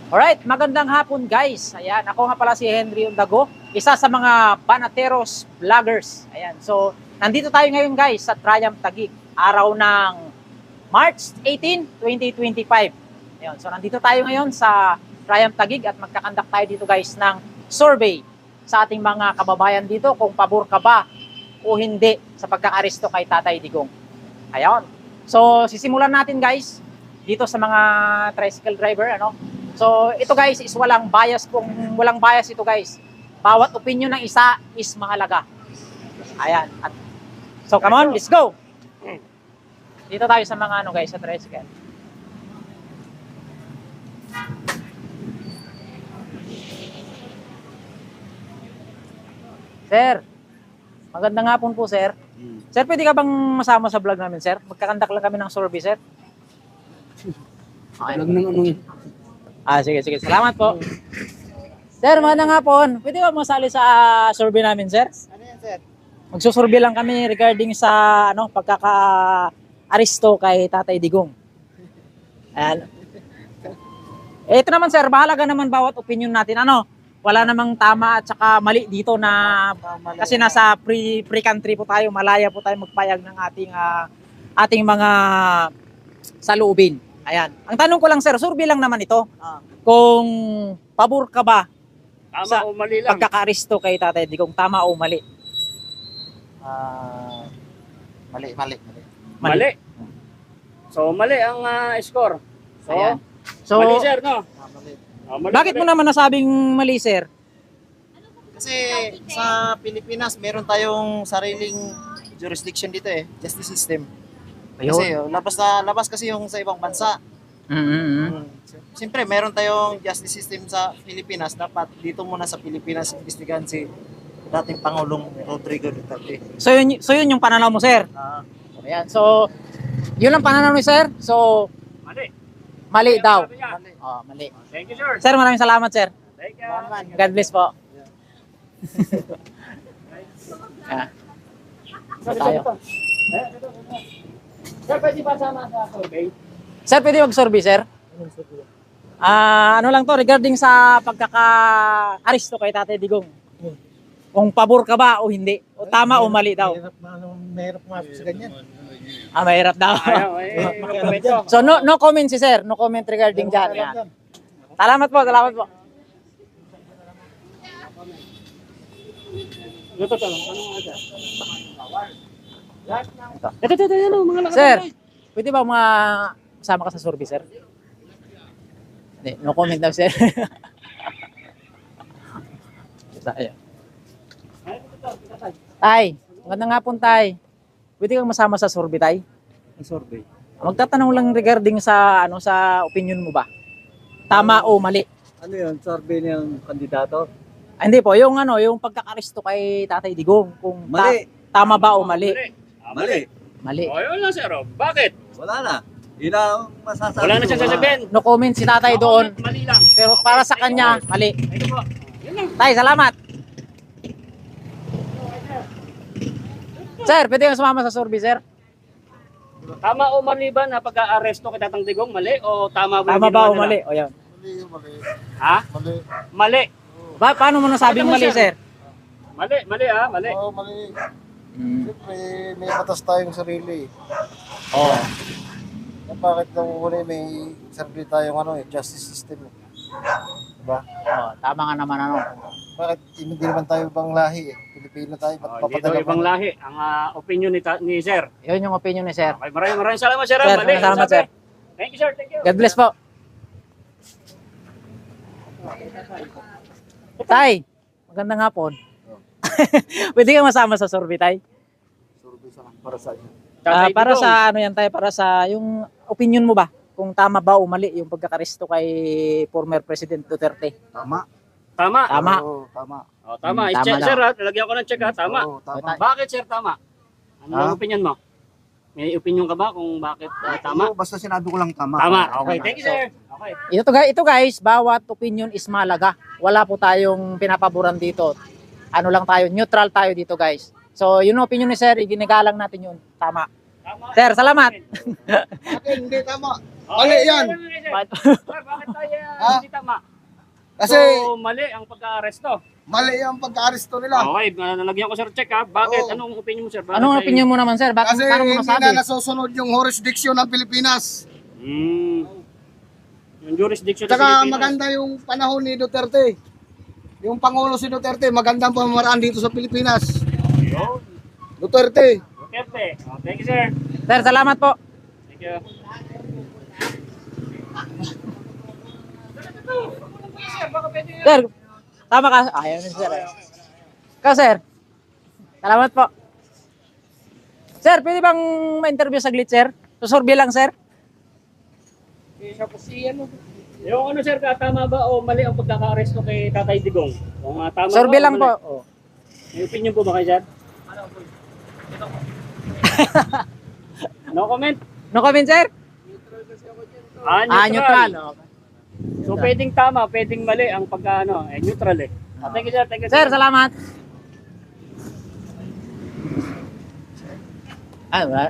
Alright, magandang hapon guys. Ayan, ako nga pala si Henry Undago, isa sa mga Banateros vloggers. Ayan, so nandito tayo ngayon guys sa Triumph Taguig, araw ng March 18, 2025. Ayan, so nandito tayo ngayon sa Triumph Taguig at magkakandak tayo dito guys ng survey sa ating mga kababayan dito kung pabor ka ba o hindi sa pagkakaresto kay Tatay Digong. Ayan, so sisimulan natin guys dito sa mga tricycle driver, ano? So, ito guys is walang bias ito guys. Bawat opinion ng isa is mahalaga. Ayan. So, come on, let's go. Dito tayo sa mga ano guys, sa tricycle. Sir, magandang hapon po, sir. Sir, pwede ka bang masama sa vlog namin, sir? Magkakandak lang kami ng survey, sir. Okay. Vlog ng ano yun? Sige. Salamat po. Sir, magandang hapon. Pwede ba masali sa survey namin, sir? Ano yan, sir? Magsusurvey lang kami regarding sa pagkaka-aresto kay Tatay Digong. Ayan. Ito naman, sir, mahalaga naman bawat opinion natin. Wala namang tama at saka mali dito na kasi nasa free country po tayo, malaya po tayo magpayag ng ating mga saloobin. Ayan. Ang tanong ko lang, sir, survey lang naman ito. Kung pabor ka ba Tama sa o mali lang? pagkakaresto kay Tatay Digong, tama o mali? Mali. Mali. So, mali ang score. So, Ayan. So, mali, sir, no? Mali. Mali, bakit mo naman nasabing mali, sir? Kasi sa Pilipinas, meron tayong sariling jurisdiction dito justice system. Kasi labas kasi yung sa ibang bansa. Siyempre, meron tayong justice system sa Pilipinas. Dapat dito muna sa Pilipinas imbestigahan si dating Pangulong Rodrigo Duterte. So yun yung pananaw mo, sir. Ayan. So, yun ang pananaw ni sir. So, Mali. mali daw. Sabi niya. Mali. Thank you, sir. Sir, maraming salamat, sir. Thank you. God bless po. Ah. So, tayo. Sir, pwede ba sama sa survey? Sir, pwede mag-survey, sir? Ano lang to, regarding sa pagkaka-aresto kay Tatay Digong. Kung pabor ka ba o hindi? O tama o mali daw? Mahirap nga sa ganyan. Mahirap daw. Ayaw, makomento. So, no comment si sir. No comment regarding dyan. Yan. Salamat po. Ito, anong aga? Ito, mga lakad. Sir, pwede ba kasama ka sa survey, sir? Hindi, no comment daw, sir. Tayo. Tay, magandang hapon, tay. Pwede kang masama sa survey, tay? Ang survey. Magtatanong lang regarding sa sa opinion mo ba? Tama o mali? Ano yun? Survey ng kandidato? Hindi po, yung pagkakaresto kay Tatay Digong, kung Mali. tama ba o mali? Mali. Mali. O, yun lang, sir. Bakit? Wala na. Yun ang masasabi. Wala na siya sasabihin. No comment si tatay doon. Mali lang. Pero para sa kanya, mali. Thank you po. Yun lang. Tay, salamat. Sir, pwede kang sumama sa survey, sir? Tama o mali ba na pag-aaresto kay Tatang Digong? Mali o tama ba? Tama yung ba ginawa o nila? mali? O yan. Ha? Mali. Mali. Paano mo nasabing mali, sir? Mali ha? Mali. Oo, mali. Siyempre, may batas tayong sarili. Oo. Bakit nang muna may sarili tayong justice system. Diba? Tama nga naman Bakit hindi naman tayo ibang lahi Pilipino tayo. Hindi daw ibang lahi. Ang opinion ni sir. Yun yung opinion ni sir. Okay, maraming salamat, sir. Sir, Mali. salamat, Sabi. sir. Thank you, sir. Thank you. God bless po. Tay, magandang hapon. Pwede kang masama sa survey, tay? Survey sa para sa inyo. Tatay Para Digong. sa ano yan, tay? Para sa yung opinion mo ba? Kung tama ba o mali yung pagkakaresto kay former President Duterte? Tama. Tama. Tama. Oo, tama. O, tama. Tama I-check, daw. sir. Lagyan ko ng check, ha? Tama. Oo, tama. Bakit, sir, tama? Ano Ha? ang opinion mo? May opinion ka ba kung bakit tama? Oo, basta sinabi ko lang tama. Tama. Okay. Thank you, sir. Okay. Ito guys, bawat opinion is malaga. Wala po tayong pinapaboran dito. Ano lang tayo, neutral tayo dito guys. So yun ang opinion ni sir, iginagalang natin yun. Tama. Tama. Sir, salamat. Akin, hindi tama. Okay, yan. Sir, bakit tayo Ah? hindi tama. Kasi So, mali ang pagka-aresto. mali ang pagka-aresto nila. Okay, nalagyan ko sir check ha. Bakit? Oo. Anong opinion mo sir? Bakit Anong tayo- opinion mo naman, sir? Bakit Kasi paano mo hindi nasabi? na nasusunod yung jurisdiction ng Pilipinas. Yung jurisdiction sa Tsaka Pilipinas. maganda yung panahon ni Duterte. Yung Pangulo si Duterte, magandang pamamaraan dito sa Pilipinas. Yun. Duterte. Duterte. Oh, thank you sir. Sir, salamat po. Thank you. Sir, tama ka. Ayaw na sir. Ikaw, sir. Salamat po. Sir, pwede bang ma-interview saglit, sir? Susurvey lang, sir. Yung ano sir, tama ba o mali ang pagkaka-aresto kay Tatay Digong? Kung tama Survey ba o lang po. mali? Oh. May opinion po ba kayo dyan? No comment? No comment, sir? Neutral. Neutral. Oh. So pwedeng tama, pwedeng mali ang pagka neutral eh. Thank you sir, thank you Sir, salamat.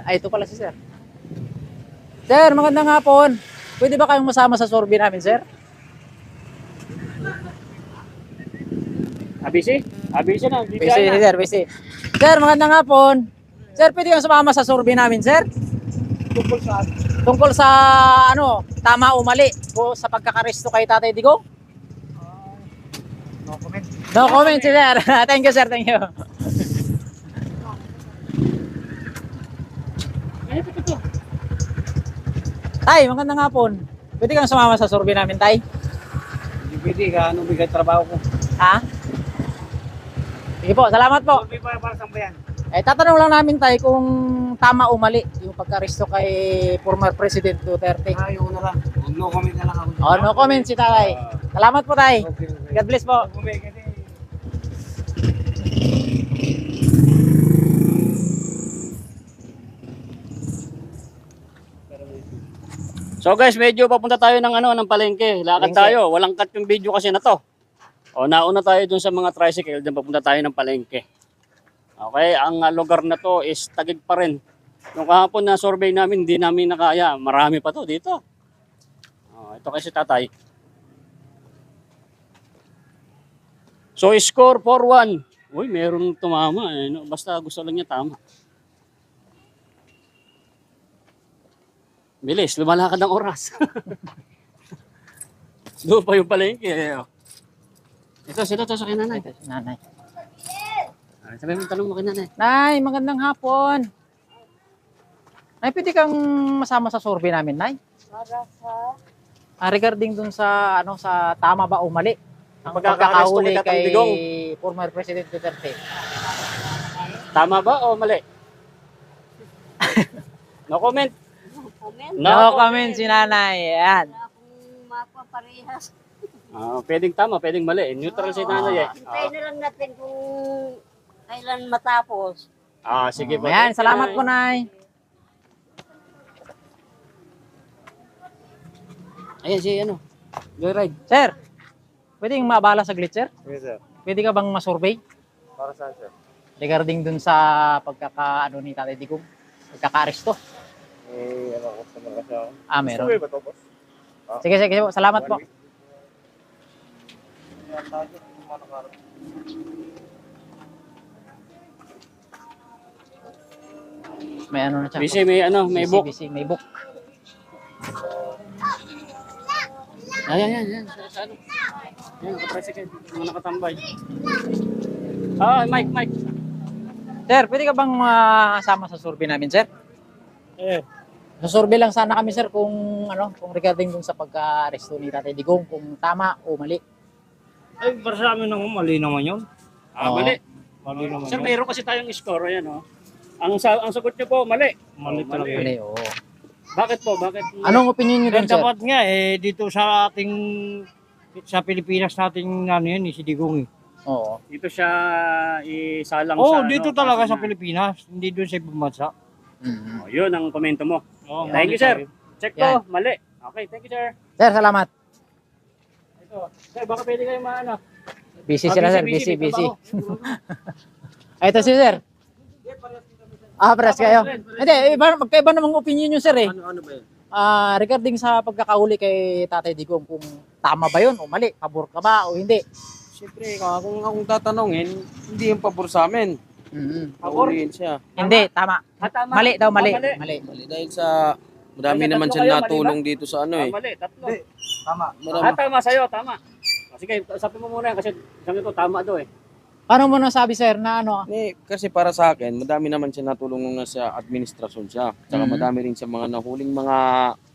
Ito pala si sir. Sir, magandang hapon. Pwede ba kayong masama sa survey namin, sir? ABC? ABC na, Busy, sir, busy. Sir, magandang hapon. Sir, pwede kayong sumama sa survey namin, sir? Tungkol sa ano, tama o mali po sa pagkakaresto kay Tatay Digong? No comment. No comment, sir. Thank you, sir. Thank you. Tay, magandang hapon. Pwede kang sumama sa survey namin, Tay? Hindi pwede ka, anong bigat trabaho ko? Ha? Sige po, salamat po. Survey para sa bayan. Tatanong lang namin, Tay, kung tama o mali yung pagkaresto kay former President Duterte. Ayaw na lang. No comment na lang ako. Oh, no comment si Tay. Salamat po, Tay. Okay. God bless po. So guys, medyo papunta tayo ng ng palengke. Lakad Palengke. tayo. Walang cut yung video kasi na to. O nauna tayo dun sa mga tricycle, dun papunta tayo ng palengke. Okay, ang lugar na to is Taguig pa rin. Yung kahapon na survey namin, hindi namin nakaya. Marami pa to dito. Ito kasi tatay. So score 4-1. Uy, meron tumama. Basta gusto lang niya tama. Bilis, lumalakad ang oras. Doon pa yung palengke. Ito, sino to sa kay nanay? Nanay. Sabi mo, tanong mo kay nanay. Nay, magandang hapon. Nay, pwede kang masama sa survey namin, Nay? Regarding dun sa sa tama ba o mali ang Pagkaka-aresto pagkakahuli kay Tatang kay Digong. former President Duterte. Tama ba o mali? No comment. No comment si Nanay. Ayan. Akong mapaparehas. Pwedeng tama, pwedeng mali. Neutral si nanay eh. Hintayin na lang natin kung kailan matapos. Sige po. Ayan, salamat po, Nay. Ayan si Joyride. Sir, pwedeng maabala saglit, sir? Yes, sir. Pwede ka bang masurvey? Para saan, sir? Regarding dun sa ni Tatay Digong, pagkaka-aresto. Customer kasi ako. Meron. ba to, boss? Sige, sige po. Salamat po. May na siya. Busy, may Busy, book. busy. May book. Ayan. Sa ano? Ayan, nakatricycle. Mga nakatambay. Mike. Sir, pwede ka bang masama sa survey namin, sir? Sa survey lang sana kami, sir, kung kung regarding dun sa pagka-aresto ni Tatay Digong, kung tama o mali. Ay, para sa amin naman, mali naman yun. Oo. Mali. Mali naman Sir, mayroon kasi tayong score. Ayan, Ang sagot niyo po, mali. Mali talaga yun. Mali, oo. Bakit po? Bakit? Anong opinion niyo dun, sir? Dapat nga dito sa ating sa Pilipinas natin yun si Digong Oo. Dito siya isalang Oh, sa... dito talaga sa Pilipinas, hindi doon sa ibang bansa. Mm. Yun ang komento mo. Oh, Thank you, sir. Check Yan. ko, mali. Okay, thank you, sir. Sir, salamat. Ito. Sir, baka pwede kayo Busy sila, sir. may Busy. trabaho. Ito si sir. Pares kayo. Hindi, magkaiba namang opinion nyo, sir, eh. Ano ba yun? regarding sa pagkakahuli kay Tatay Digong, kung tama ba yun o mali, pabor ka ba o hindi? Siyempre, kung akong tatanungin, hindi yung pabor sa amin. Paborin siya. Hindi, tama. Tama. Mali daw, mali. Mali. Mali. Mali dahil sa marami Kasi naman tatlo siya kayo, natulong dito sa ano eh. Mali, tatlo. Tama. Marami. Tama sa'yo, tama. Sige, usapin mo muna yan kasi sabi ko tama daw eh. Paano mo nasabi, sir, na ano? Kasi para sa akin, madami naman siya natulong nung nasa administrasyon siya. Tsaka madami rin siya mga nahuling mga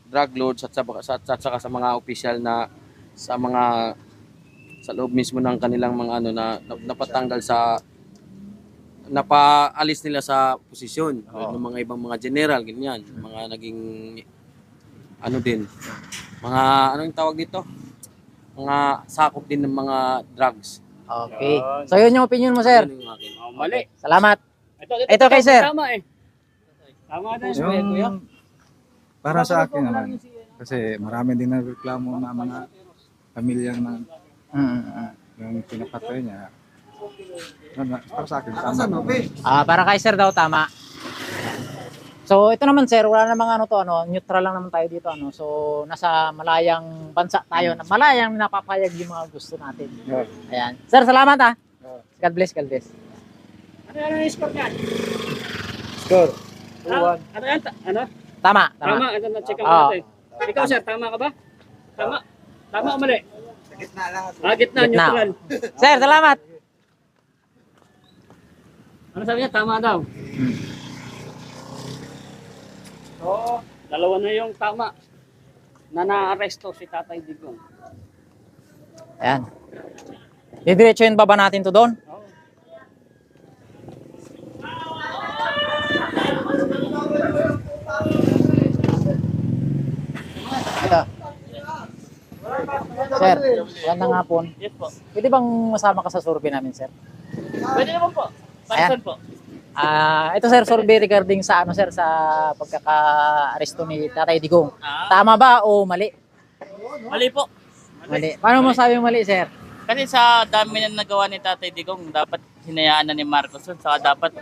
drug lords at saka sa mga opisyal na sa mga sa loob mismo ng kanilang mga ano na napatanggal sa napaalis nila sa posisyon ng mga ibang mga general ganyan, mga naging ano din. Mga ano yung tawag dito? Mga sakop din ng mga drugs. Okay. So, yun yung opinion mo, sir. Yun yung akin. Mali. Salamat. Ito Ito kay sir. Tama eh. Tama na yun. Kuya. Para sa akin naman, kasi marami din nagreklamo na mga pamilya na yung pinapatay niya. Para sa akin, tama. Para kay sir daw, tama. So, ito naman, sir, wala namang ano to, ano, neutral lang naman tayo dito, ano. So, nasa malayang bansa tayo, na malayang napapayag yung mga gusto natin. Ayan. Sir, salamat ah. God bless, God bless. Ano yung score niyan? Score. Ano yan? Ano? Tama, Tama. tama. Ito na-check Oo. ako natin. Ikaw sir, tama ka ba? Tama. Tama o mali? Gitna lang. Gitna, Gitna. neutral. Sir, salamat. Ano sabi niya? Tama daw. So, dalawa na yung tama na na-aresto si Tatay Digong. Ayan. Didiretsuhin pa ba natin to doon? Ito. Sir, magandang hapon. Yes po. Pwede bang masama ka sa survey namin, sir? Pwede naman po. Ayan. Pansan po. Ito sir, survey regarding sa ano sir, sa pagkaka-aresto ni Tatay Digong. Ah, Tama ba o mali? Mali po. Mali. Paano mo sabi mali, sir? Kasi sa dami na nagawa ni Tatay Digong, dapat hinayaan na ni Marcos yun. Saka dapat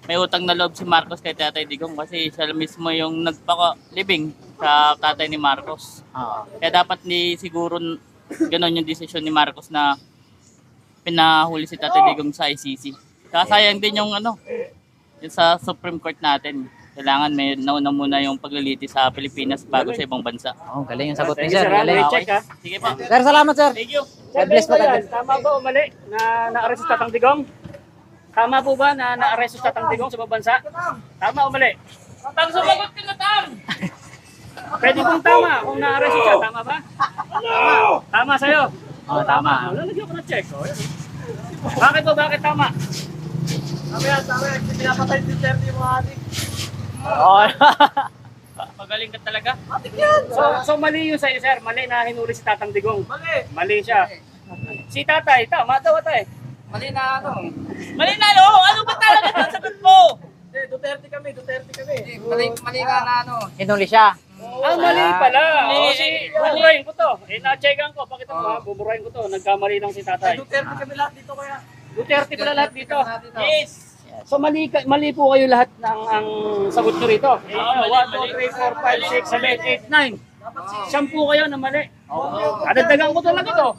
may utang na loob si Marcos kay Tatay Digong kasi siya mismo yung nagpaka-living sa tatay ni Marcos. Kaya dapat siguro ganun yung desisyon ni Marcos na pinahuli si Tatay Digong sa ICC. Kaya sayang din yung yung sa Supreme Court natin. Kailangan may nauna muna yung paglilitis sa Pilipinas bago sa ibang bansa. Galing yung sagot ni Thank you, sir. sir. Galing. Check ha. Sige po. Sir, salamat sir. Thank you. God bless po. God bless. Tama ba o mali na na-arrest si Tatang Digong? Tama po ba na na-arrest si Tatang Digong sa ibang bansa? Tama o mali? Tang sumagot ka na, Tang! Pwede kung tama, kung na-arrest siya, tama ba? Tama sa'yo? Tama. Lalagyan ko na check. Bakit po? Bakit tama? Tama yan. Pinapatay si Terry yung mga adik. Magaling ka talaga. So mali yun sa'yo, sir. Mali na hinuli si Tatang Digong. Mali siya. Si Tatay, tama daw ata eh. Mali na no? Ano ba talaga ang sagot mo? Duterte kami. Mali ka na Hinuli siya. Mali pala. Mali. Buburahin ko to. Na-checkan ko. Pakita mo ha. Buburahin ko to. Nagkamali lang si Tatay. Duterte kami lahat dito kaya. Duterte pala lahat dito. Yes. So mali po kayo lahat ng ang sagot nyo rito. 1, 2, 3, 4, 5, 6, 7, 8, 9. Siyam po kayo na mali. Adagdagan ko talaga to.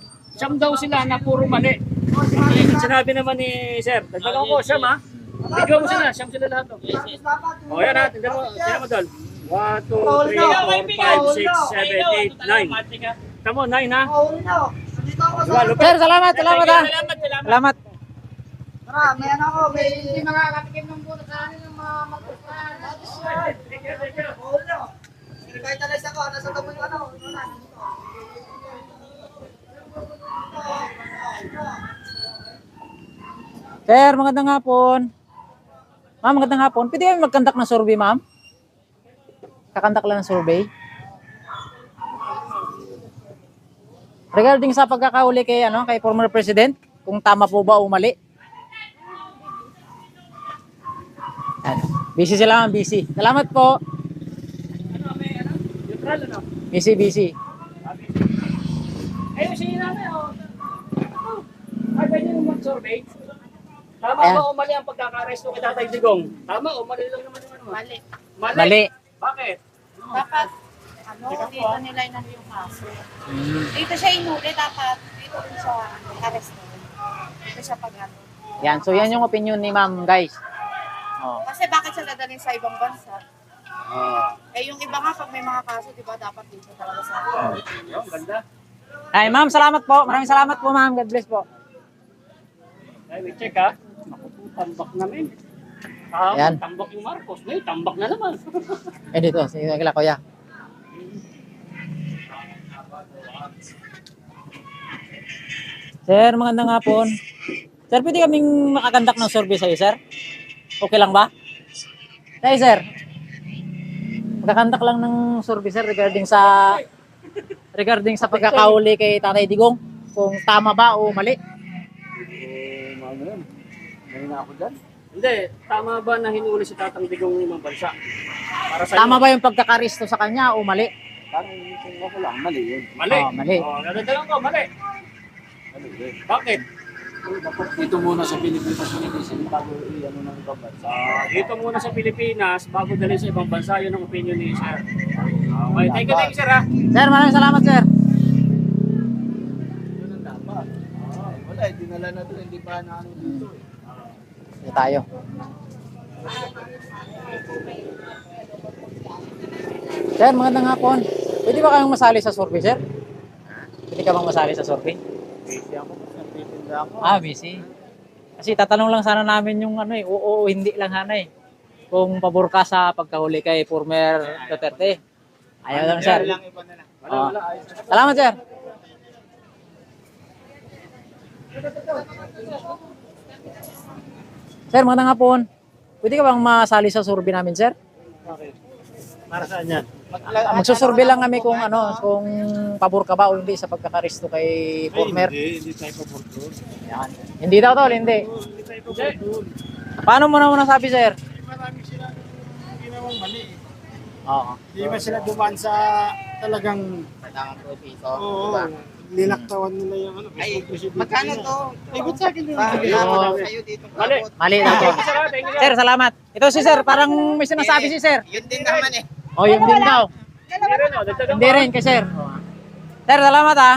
Siyam daw sila na puro mali. Sinabi naman ni Sir, dagdagan ko siyam ha. Bigyan mo sila, siyam sila lahat to. O yan ha, tignan mo doon. 1, 2, 3, 4, 5, 6, 7, 8, 9. Tamo, 9 ha. Sir, salamat. Salamat ha. Salamat. Tara, may ano ako. May mga katikim ng buto sa akin ng mga magpustahan. Revitalize ako. Nasa tamo yung ano. Sir, magandang hapon. Ma'am, magandang hapon. Pwede kami mag-conduct ng survey, ma'am? Kakandak lang ng survey. Regarding sa pagkakahuli kay kay former president, kung tama po ba o mali. Yan. Busy sila, ma'am, busy. Salamat po. Neutral ano? Busy, busy. Ayun, si nanay o. Ay, pwede nyo mag-survey. Tama Ayan. ba o mali ang pagkaka-arresto kay Tatay Digong? Tama o mali lang naman yung ano? Mali. Mali. Mali. Bakit? Dapat ano, dito nila yung kaso. Dito siya inuli, dapat dito rin siya arresto. Dito siya pag-ano. Yan, so yan yung opinion ni ma'am, guys. Oh. Kasi bakit siya dadalhin sa ibang bansa? Eh yung iba nga, pag may mga kaso, di ba, dapat dito talaga sa Ay, ma'am, salamat po. Maraming salamat po, ma'am. God bless po. Ay, may check ha. Naku po, tambak namin. Ayan. Tambak yung Marcos. Ngayon, tambak na naman. Eh, dito. Sige, kila kuya. Sir, magandang hapon. Sir, pwede kaming makakandak ng survey sa'yo, sir? Okay lang ba? Hey, sir. Makakandak lang ng survey, sir, regarding sa pagkakahuli kay Tatay Digong. Kung tama ba o mali. Ano yun? May na ako dyan? Hindi, tama ba na hinuli si Tatang Digong ng ibang bansa? Para sa Tama ba yung pagkakaristo sa kanya o mali? Parang kung ako lang, mali yun. Mali. Oh, mali. Oh, nadadalang ko, mali. Mali yun. Bakit? Dapat dito muna sa Pilipinas, bago i-ano ng ibang bansa. Dito muna sa Pilipinas, bago dalhin sa ibang bansa, yun ang opinion ni Sir. Okay, thank you, sir ha. Sir, maraming salamat, sir. Yun ang dapat. Wala, dinala na doon, hindi pa na ano dito eh. Dito tayo. Sir, magandang hapon. Pwede ba kayong masali sa survey, sir? Pwede ka bang masali sa survey? Busy ako, nagtitinda ako. Ah, busy. Kasi tatanong lang sana namin yung ano eh, oo, hindi lang sana eh. Kung pabor ka sa pagkahuli kay former Duterte. Ayaw lang, sir. Oo. Salamat, sir. Sir, magandang hapon. Pwede ka bang masali sa survey namin, sir? Para saan yan? Magsusurvey lang kami kung ano, kung pabor ka ba o hindi sa pagkakaristo kay former. Hindi tayo paborto. Yan. Hindi daw tol, hindi. Hindi tayo paborto. Paano mo na nasabi, sir? Marami sila ginawang mali. Oo. Hindi ba sila dumaan sa talagang oo, linaktawan nila yung ano. Ay, magkano to? Ay, ba't sa akin din? kayo dito. Mali. Mali na po. Sir, ha? Thank you, sir. Sir, salamat. Ito si sir, parang may sinasabi si sir. Yun din naman eh. Oh, yun din daw. Hindi rin, oh. Dagdagan Hindi ko. rin kay sir. Sir, salamat ah.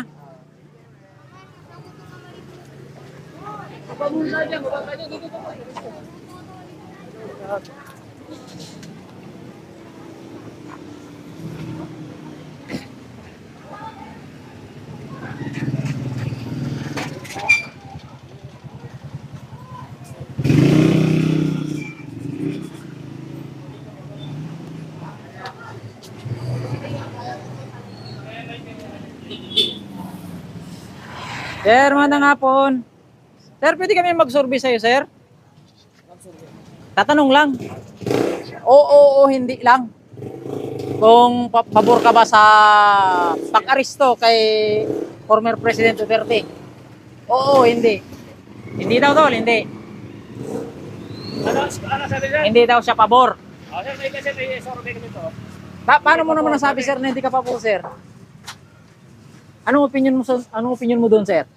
Sir, magandang hapon. Sir, pwede kami mag-survey sa'yo, sir? Tatanong lang. Oo, hindi lang. Kung pabor ka ba sa pag-aristo kay former President Duterte? Oo, hindi. Hindi daw tol, hindi. Ano sabi, sir? Hindi daw siya pabor. Oh, sir, may kasi may survey kami to. Paano mo naman nasabi, sir, na hindi ka pabor, sir? Anong opinion mo doon, sir?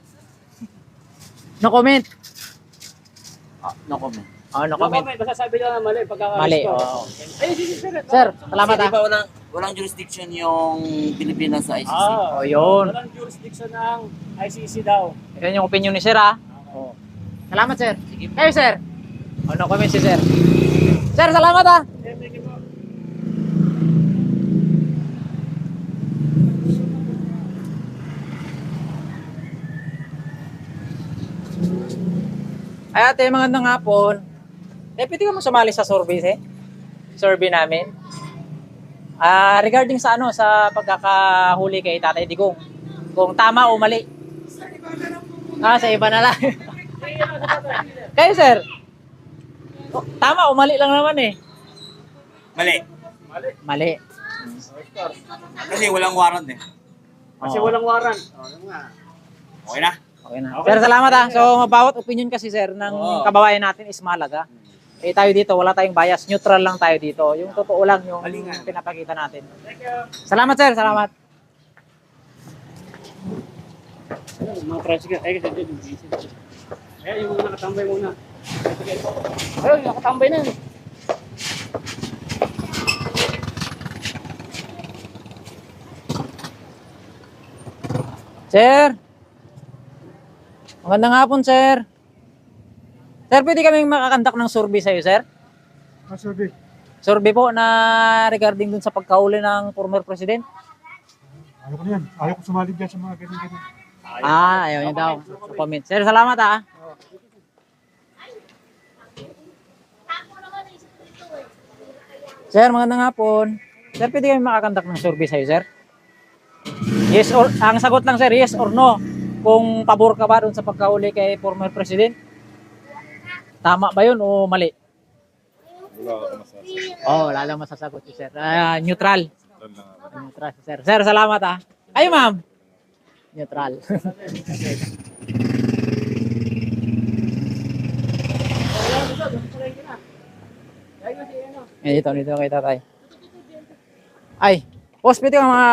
No comment. No comment. Oh, no comment. Basta sabi niya na mali. Mali, oo. Ay, sir. Sir, salamat Kasi di ah. ba walang jurisdiction yung Pilipinas sa ICC? Oh, yun. Walang jurisdiction ng ICC daw. Yan yung opinion ni sir ah. Oh. Salamat, sir. Kayo, sir. Oh, no comment si sir. Sir, salamat ah. Sir, thank you po. Ay ate, magandang hapon. Pwede ka mo sumali sa survey, survey namin. Regarding sa ano, sa pagkakahuli kay Tatay Digong. Kung tama o mali. Sa iba na lang. Kayo, sir. Oh, tama o mali lang naman eh. Mali. Mali. Kasi walang warrant eh. Kasi walang warrant. Okay na? Okay na. Sir, salamat ah. So, bawat opinion kasi sir ng kababayan natin is mahalaga. Eh tayo dito, wala tayong bias. Neutral lang tayo dito. Yung totoo lang yung pinapakita natin. Salamat sir, salamat. Mga tricycle. Ay, kasi dito. Ay, yung mga nakatambay muna. Ay, nakatambay na. Sir. Magandang hapon, sir. Sir, pwede kaming makakandak ng survey sa'yo, sir? Survey. Survey po na regarding dun sa pagkauli ng former president. Ayaw ko na yan. Ayaw ko sumali dyan sa mga ganyan-ganyan. Ayaw niya daw. Sa comment. Sir, salamat ah. Sir, magandang hapon. Sir, pwede kami makakandak ng survey sa'yo, sir? Yes or, ang sagot lang, sir, yes or no. Kung pabor ka ba dun sa pagkauli kay former president? Tama ba yun o mali? Wala lang masasagot si sir. Neutral. Neutral, sir. Sir, salamat ah. Ay, ma'am. Neutral. Dito kay tatay. Ay, boss, pwede ka mga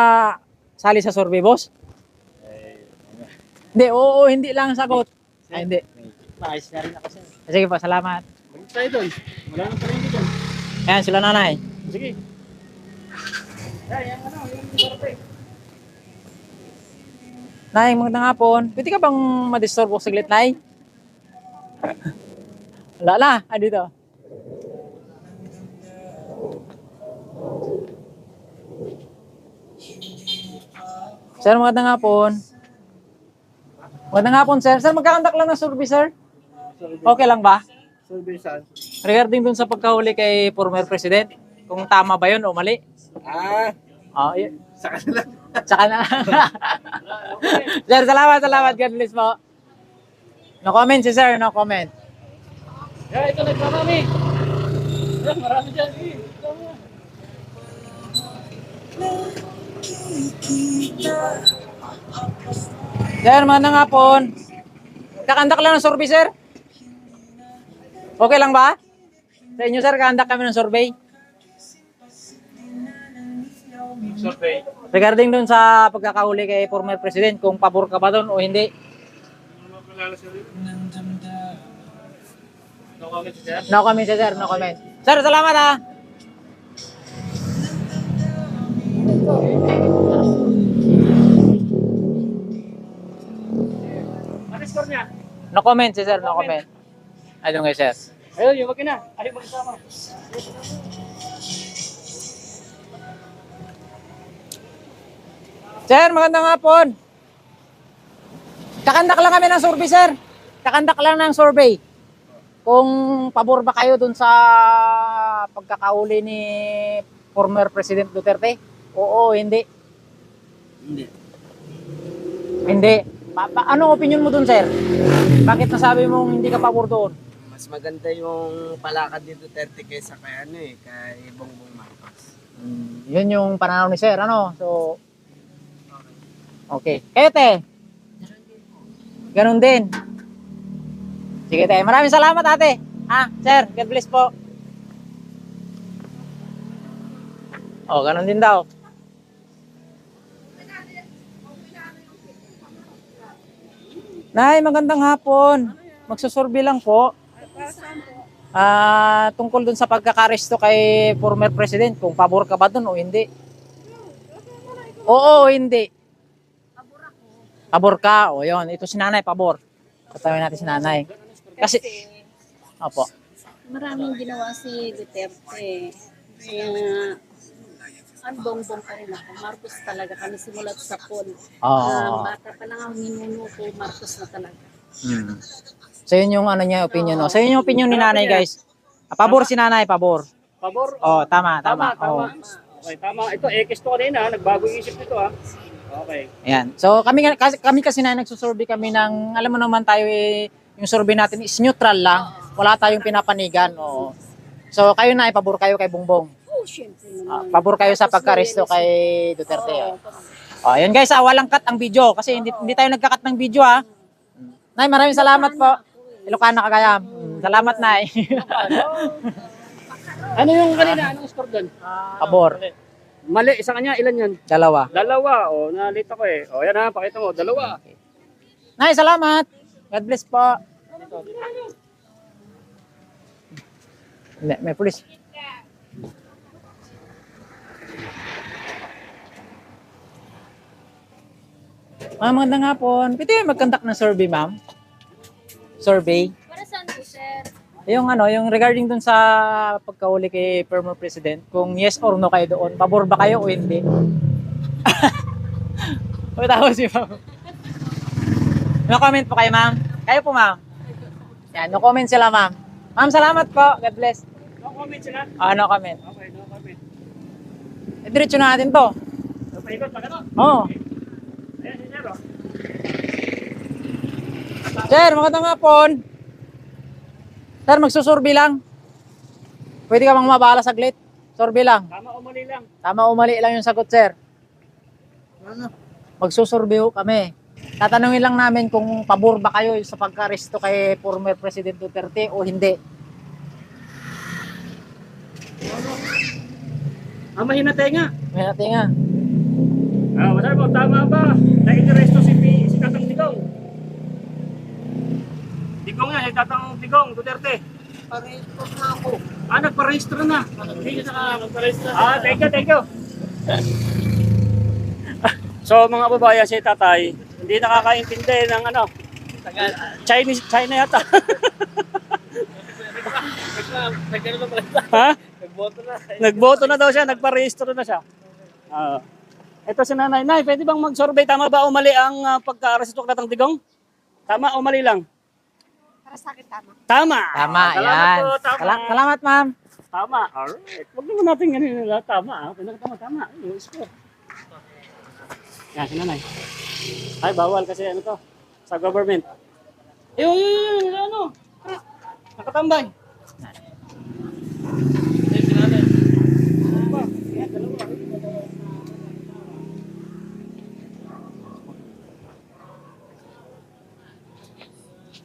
sali sa survey, boss? Hindi, oo, hindi lang sagot. Ay, hindi. Nice na rin ako sir. Sige po, salamat. Balik tayo doon. Wala nang palengke doon. Ayan, sila nanay. Sige. Yan, yung barate. Nay, magandang hapon. Pwede ka bang ma-disturb ko saglit, Nay? Wala na. Dito. Sir, magandang hapon. Magandang hapon, sir. Sir, magkakandak lang ng survey, sir. Okay lang ba? Survey saan? Regarding dun sa pagkahuli kay former president, kung tama ba yun o mali? Yun. Sa kanila. Tsaka na. Sir, salamat. God bless po. No comment si sir, no comment. Ito nagmarami. Marami dyan. Sir, magandang hapon. Kakandak lang ng survey, sir. Okay lang ba? Sa inyo, sir, kakandak kami ng survey. Survey. Regarding dun sa pagkakahuli kay former president, kung pabor ka ba dun o hindi? No comment sir. No comment, sir. No comment. Sir, salamat ha. Ano score niya? No comment, sir. No comment. Ayun nga, sir. Ayun, yung wag na. Ayaw magkasama. Sir, magandang hapon. Kakandak lang kami ng survey, sir. Kakandak lang ng survey. Kung pabor ba kayo dun sa pagkakauli ni former President Duterte? Oo, hindi. Hindi. Anong opinion mo dun, sir? Bakit nasabi mong hindi ka pabor doon? Mas maganda yung palakad ni Duterte kaysa kay kay Bongbong Marcos. Yun yung pananaw ni sir, ano? So, okay. Kayo, te? Ganun din. Sige, te. Maraming salamat, ate. Sir, God bless po. Ganun din daw. Nay, magandang hapon. Magsusurvey lang po. Tungkol dun sa pagkakaresto kay former president, kung pabor ka ba dun o hindi? Oo, hindi. Pabor ka. O yun, ito si nanay, pabor. Tatawin natin si nanay. Kasi, opo. Maraming ginawa si Duterte. Ang bongbong pa rin ako. Marcos talaga kami simulat sa poll. Bata pa lang ang minuno ko, Marcos na talaga. So yun yung opinion. No? So yun yung opinion ni nanay, guys. Pabor si nanay, pabor. Pabor? Tama. Okay, tama. Ito, X to kanina. Nagbago yung isip nito Okay. Ayan. So kami kasi na nagsusurvey kami ng, alam mo naman tayo yung survey natin is neutral lang. Wala tayong pinapanigan. So kayo na, pabor kayo kay Bongbong. Siyempre Pabor kayo sa pagkaresto kay Duterte. Ayan guys, walang cut ang video kasi hindi tayo nagka-cut ng video Nay, maraming salamat po. Ilocana Cagayan. Salamat, Nay. Ano yung kanina? Anong score doon? Pabor. Mali, isa kanya. Ilan yan? Dalawa. Nalita ko yan pakita mo. Dalawa. Nay, salamat. God bless po. May pulis. Ma'am, magandang hapon. Pwede kayo mag-conduct ng survey, ma'am? Survey. Para saan po, sir? Yung yung regarding dun sa pagkahuli kay former president, kung yes or no kayo doon, pabor ba kayo o hindi? Pagkatapos si ma'am. No comment po kayo, ma'am. Kayo po, ma'am. Yan, no comment sila, ma'am. Ma'am, salamat po. God bless. No comment sila? No comment. Okay, no comment. Diretso na natin to. Paikot pa ka no? Oo. Ayan, si Sir, oh. Sir, magandang hapon. Sir, magsusurvey lang. Pwede ka bang mabala saglit? Survey lang. Tama o mali lang. Tama o mali lang yung sagot, sir. Magsusurvey ho kami. Tatanungin lang namin kung pabor ba kayo sa pagka-aresto kay former President Duterte o hindi. Mahina tenga. May natin nga. Masabi mo, tama ba? Na-interesto si Tatang Digong. Digong nga, si Tatang Digong, Duterte. Parehistro na ako. Nagparehistro na. Hindi ka nagparehistro. Thank you. So mga babayan, si Tatay, hindi nakakaintindi ng China yata. Ha? Nagboto na daw siya, nagparehistro na siya. Ito si Nanay. Nay, pwede bang mag-survey? Tama ba o mali ang pagka-aresto kay Tatang Digong? Tama o mali lang? Para sa akin, tama. Tama. Tama, Salamat yan. po, tama. Salamat, ma'am. Tama. Alright. Huwag naman natin ganun nila. Tama. Tama. Yung score. Yan, si Nanay. Ay, bawal kasi sa government. Yun, nakatambay.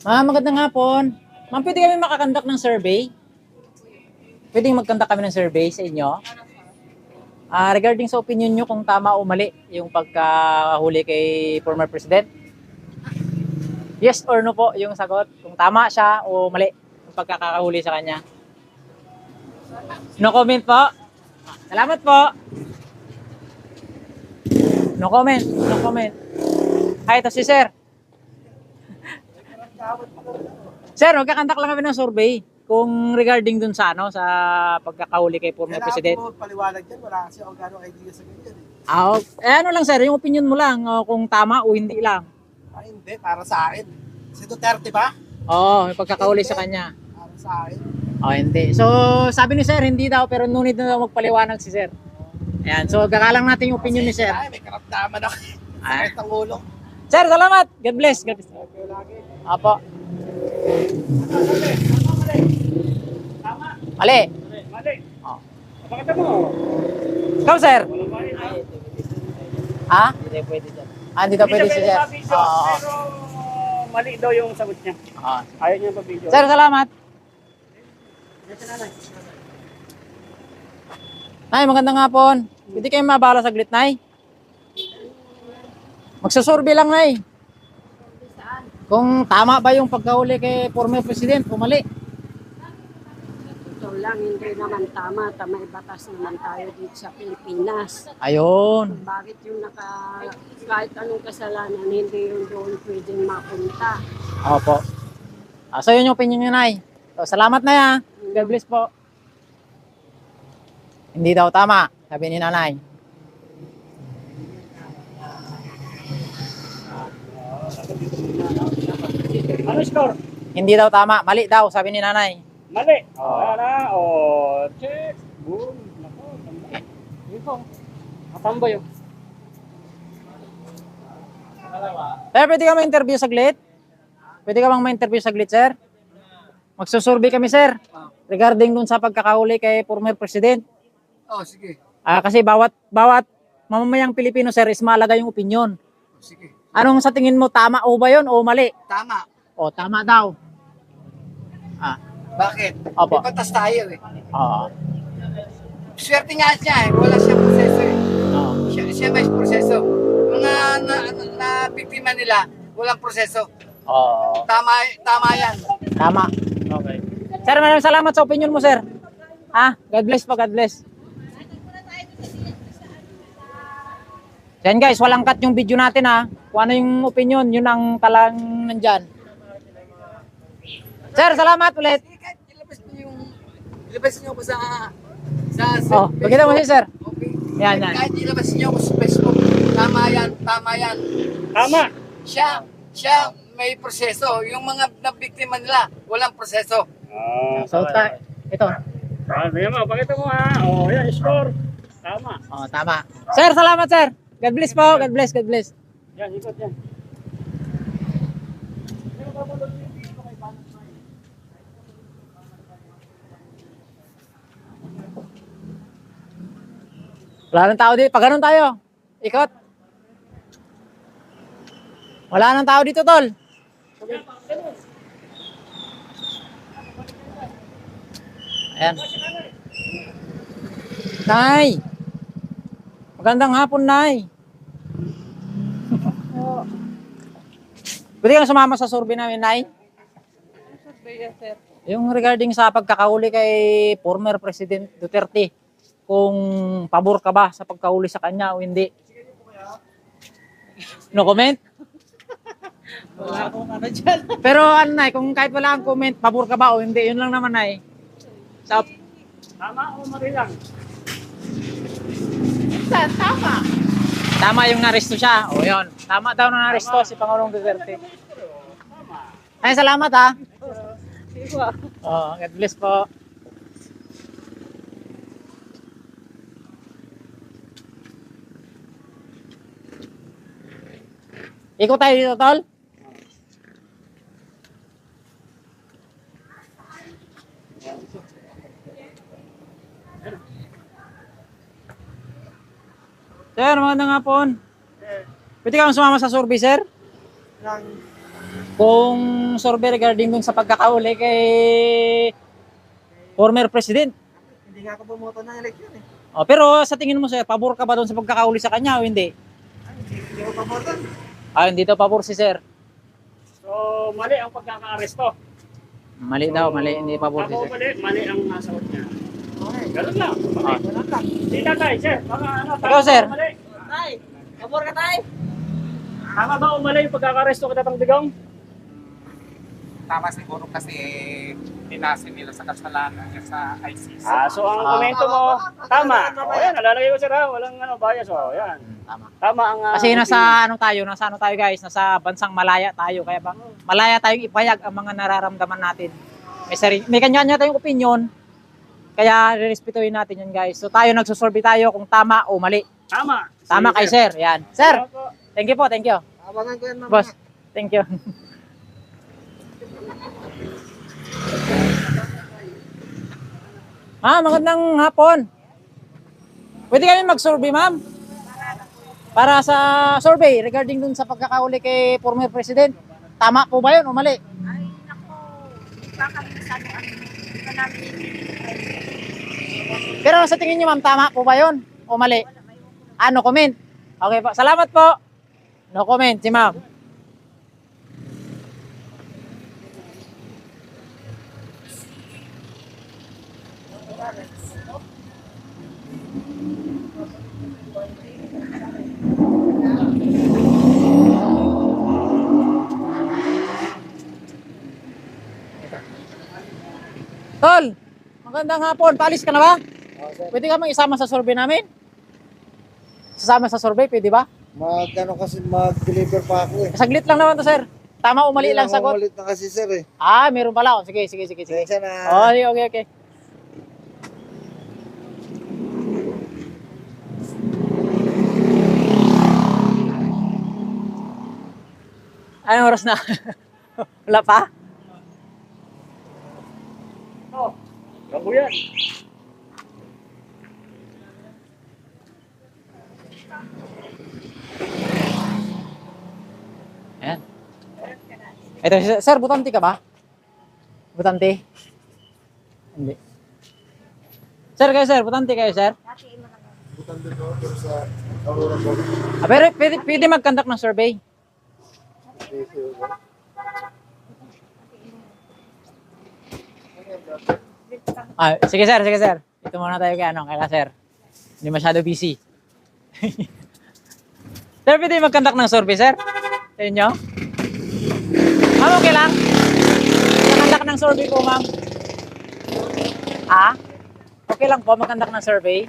Ma'am, magandang hapon. Ma'am, pwede kami makakandak ng survey? Pwede magkandak kami ng survey sa inyo? Regarding sa opinion nyo kung tama o mali yung pagkahuli kay former president? Yes or no po yung sagot? Kung tama siya o mali yung pagkakahuli sa kanya? No comment po. Salamat po. No comment. Ito si sir. Sir, magkakandak lang kami ng survey kung regarding dun sa sa pagkakahuli kay former president. Kailangan mo paliwanag dyan, wala kasi ako gano'ng idea sa ganyan. Ano lang sir, yung opinion mo lang kung tama o hindi lang. Hindi, para sa akin. Si Duterte ba? Oo, yung pagkakahuli sa kanya. Para sa akin. Hindi. So, sabi ni sir, hindi daw, pero no need na daw magpaliwanag si sir. Ayan, so gagalang natin yung opinion ni sir. Ay, may karamdaman ako. Sakit ang ulo. Sir, salamat. God bless. God bless. Apo. Mali. Bakit mo? Ikaw, sir. Ha? Hindi pwede dyan. Hindi daw pwede si sir. Pero mali daw yung sagot niya. Ayaw niya pa-video. Sir, salamat. Nay, magandang hapon. Pwede kayo mabala saglit, Nay? Magsasurvey lang, Nay. Kung tama ba yung pagkahuli kay former president o mali? Ito lang, hindi naman tama. May batas naman tayo dito sa Pilipinas. Ayun. Bakit yung kahit anong kasalanan, hindi yung doon pwedeng mapunta. Opo. So yun yung opinion nyo, Nay. So, salamat na ya. God bless po. Hindi daw tama, sabi ni Nanay. Ano score? Hindi daw tama, mali daw, sabi ni Nanay. Mali. Check. Boom. Nako, tambay. Dito. Matambay yun. Sir, pwede ka ma-interview saglit? Pwede ka bang ma-interview saglit, sir? Magsusurvey kami, sir. Regarding dun sa pagkakahuli kay former president. Sige. Kasi bawat mamamayang Pilipino, sir, is mahalaga yung opinion. Sige. Anong sa tingin mo, tama o ba yun o mali? Tama. Tama daw. Bakit? Opo. May batas tayo eh. Oo. Swerte nga siya eh. Wala siyang proseso eh. Siya may proseso. Mga na-biktima nila, walang proseso. Oo. Tama yan. Tama. Okay. Sir, maraming salamat sa opinion mo, sir. God bless po, God bless. Yan guys, walang cut yung video natin kung ano yung opinion, yun ang talang nandyan. Sir, salamat ulit. Ilabas niyo ko sa Oh, pakita mo si sir. Okay. Yan, yan. Kahit ilabas niyo ko sa Facebook. Tama yan, tama yan. Tama. Siya may proseso. Yung mga nabiktima nila, walang proseso. So, ito. Yan mo, pakita mo ha. Oh, yan, score. Tama. Oh, tama. Sir, salamat sir. God bless po. God bless, God bless. Yan, ikot yan. Wala nang tao dito. Pag ganun tayo. Ikot. Wala nang tao dito, tol. Ayan. Nay. Magandang hapon, Nay. Pwede kang sumama sa survey namin, Nay? Yung regarding sa pagkakahuli kay former President Duterte, kung pabor ka ba sa pagkahuli sa kanya o hindi? No comment? Wala akong ano dyan. Pero ano, Nay, kung kahit wala kang comment, pabor ka ba o hindi? Yun lang naman, Nay. Sa Tama o mali lang? Tama. tama yung naresto siya. O yun. Tama daw na naresto si Pangulong Duterte. Ay, salamat ha. Oh, God bless po. Ikot tayo dito, tol. Sir, magandang hapon. Pwede kang sumama sa survey, sir? Kung survey regarding dun sa pagkakauli kay former president. Hindi nga ako bumoto ng eleksyon eh. Oh, pero sa tingin mo, sir, pabor ka ba dun sa pagkakauli sa kanya o hindi? Hindi ko paboto. Ah, hindi daw pabor si sir. So, mali ang pagkaka-aresto. Mali daw, mali. Hindi pabor si Ako sir. mali ang nasagot niya. Ganun lang. Hindi na tayo, sir. Baka ano, tama Ikaw, sir. ba o mali? Tay, pabor ka tay. Tama ba o mali yung pagkaka-aresto kita pang digong? Tama siguro kasi tinasin nila sa kasalanan niya sa ICC. So ang komento mo, tama. O yan, nalalagay ko sir ha. Walang bias. O yan. Tama. Tama ang... Kasi nasa ano tayo guys, nasa bansang malaya tayo. Kaya ba, malaya tayong ipayag ang mga nararamdaman natin. May kanya-kanya tayong opinion. Kaya respetuhin natin yan guys. So tayo nagsusurvey tayo kung tama o mali. Tama. Tama kay sir. Yan. Sir, thank you po, thank you. Abangan ko yan mamaya. Boss, thank you. Magandang hapon. Pwede kami mag-survey, ma'am? Para sa survey regarding dun sa pagkakauli kay former president. Tama po ba yun o mali? Ay, naku. Kakalimutan mo ano namin. Pero sa tingin niyo, ma'am, tama po ba yun o mali? No comment. Okay po. Salamat po. No comment, si ma'am. Tol, magandang hapon. Paalis ka na ba? Pwede ka mang isama sa survey namin? Sasama sa survey, pwede ba? Mag-deliver pa ako eh. Saglit lang naman to, sir. Tama o mali lang sagot? Ulit na kasi sir eh. Meron pala. Oh, sige. Sensya na. Okay. Anong oras na? Wala pa? Gabo yan. Ayan. Ito, sir, butante ka ba? Butante? Hindi. Sir, butante kayo, sir? Butante ko pero sa Aurora ko. Pero pwede mag-conduct ng survey. Sige, sir. Ito muna tayo kay sir. Hindi masyado busy. Sir, pwede mag-conduct ng survey, sir? sa inyo? Ma'am, okay lang? Makandak ng survey po, ma'am. Ah? Okay lang po, makandak ng survey.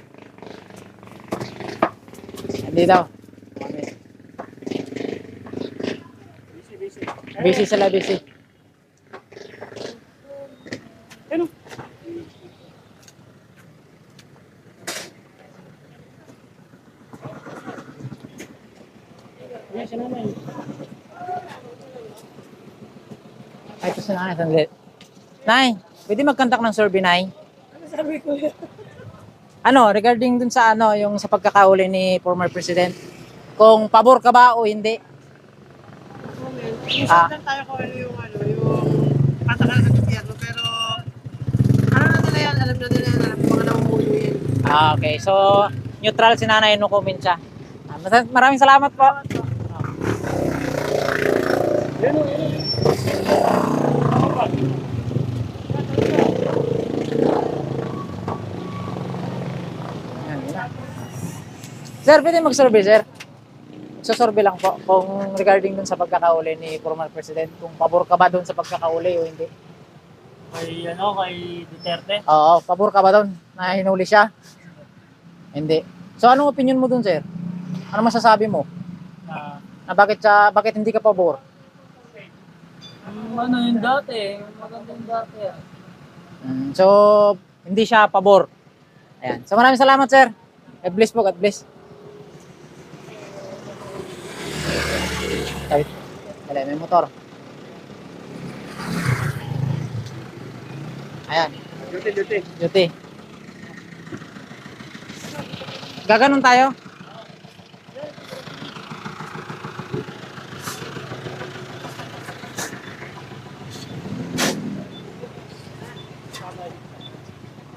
Hindi daw. Busy sila, busy. Ano? Yes, siya naman. Ay, ito si Nanay, sandali. Nay, pwede mag-contact ng survey, Nay? Ano sabi ko yun? Ano, regarding dun sa ano, yung sa pagkakahuli ni former president. Kung pabor ka ba o hindi? Inisip lang tayo kung ano yung patagal ng gobyerno, pero ano na nila yan, alam na nila na mga namumuyo yan. Ah, okay. So, neutral si Nanay, no comment siya. Maraming salamat po. Sir, pwede mag-survey, sir? Susurvey lang po kung regarding dun sa pagkakauli ni former president. Kung pabor ka ba dun sa pagkakauli o hindi? Kay, kay Duterte. Oo, pabor ka ba dun na hinuli siya? Hindi. So, anong opinion mo dun, sir? Ano masasabi mo? Na bakit hindi ka pabor? Ano yung dati? Maganda yung dati. So, hindi siya pabor. Ayan. So, maraming salamat, sir. God bless po, God bless. Sabi, dali, may motor. Ayan. Duty. Gaganon tayo.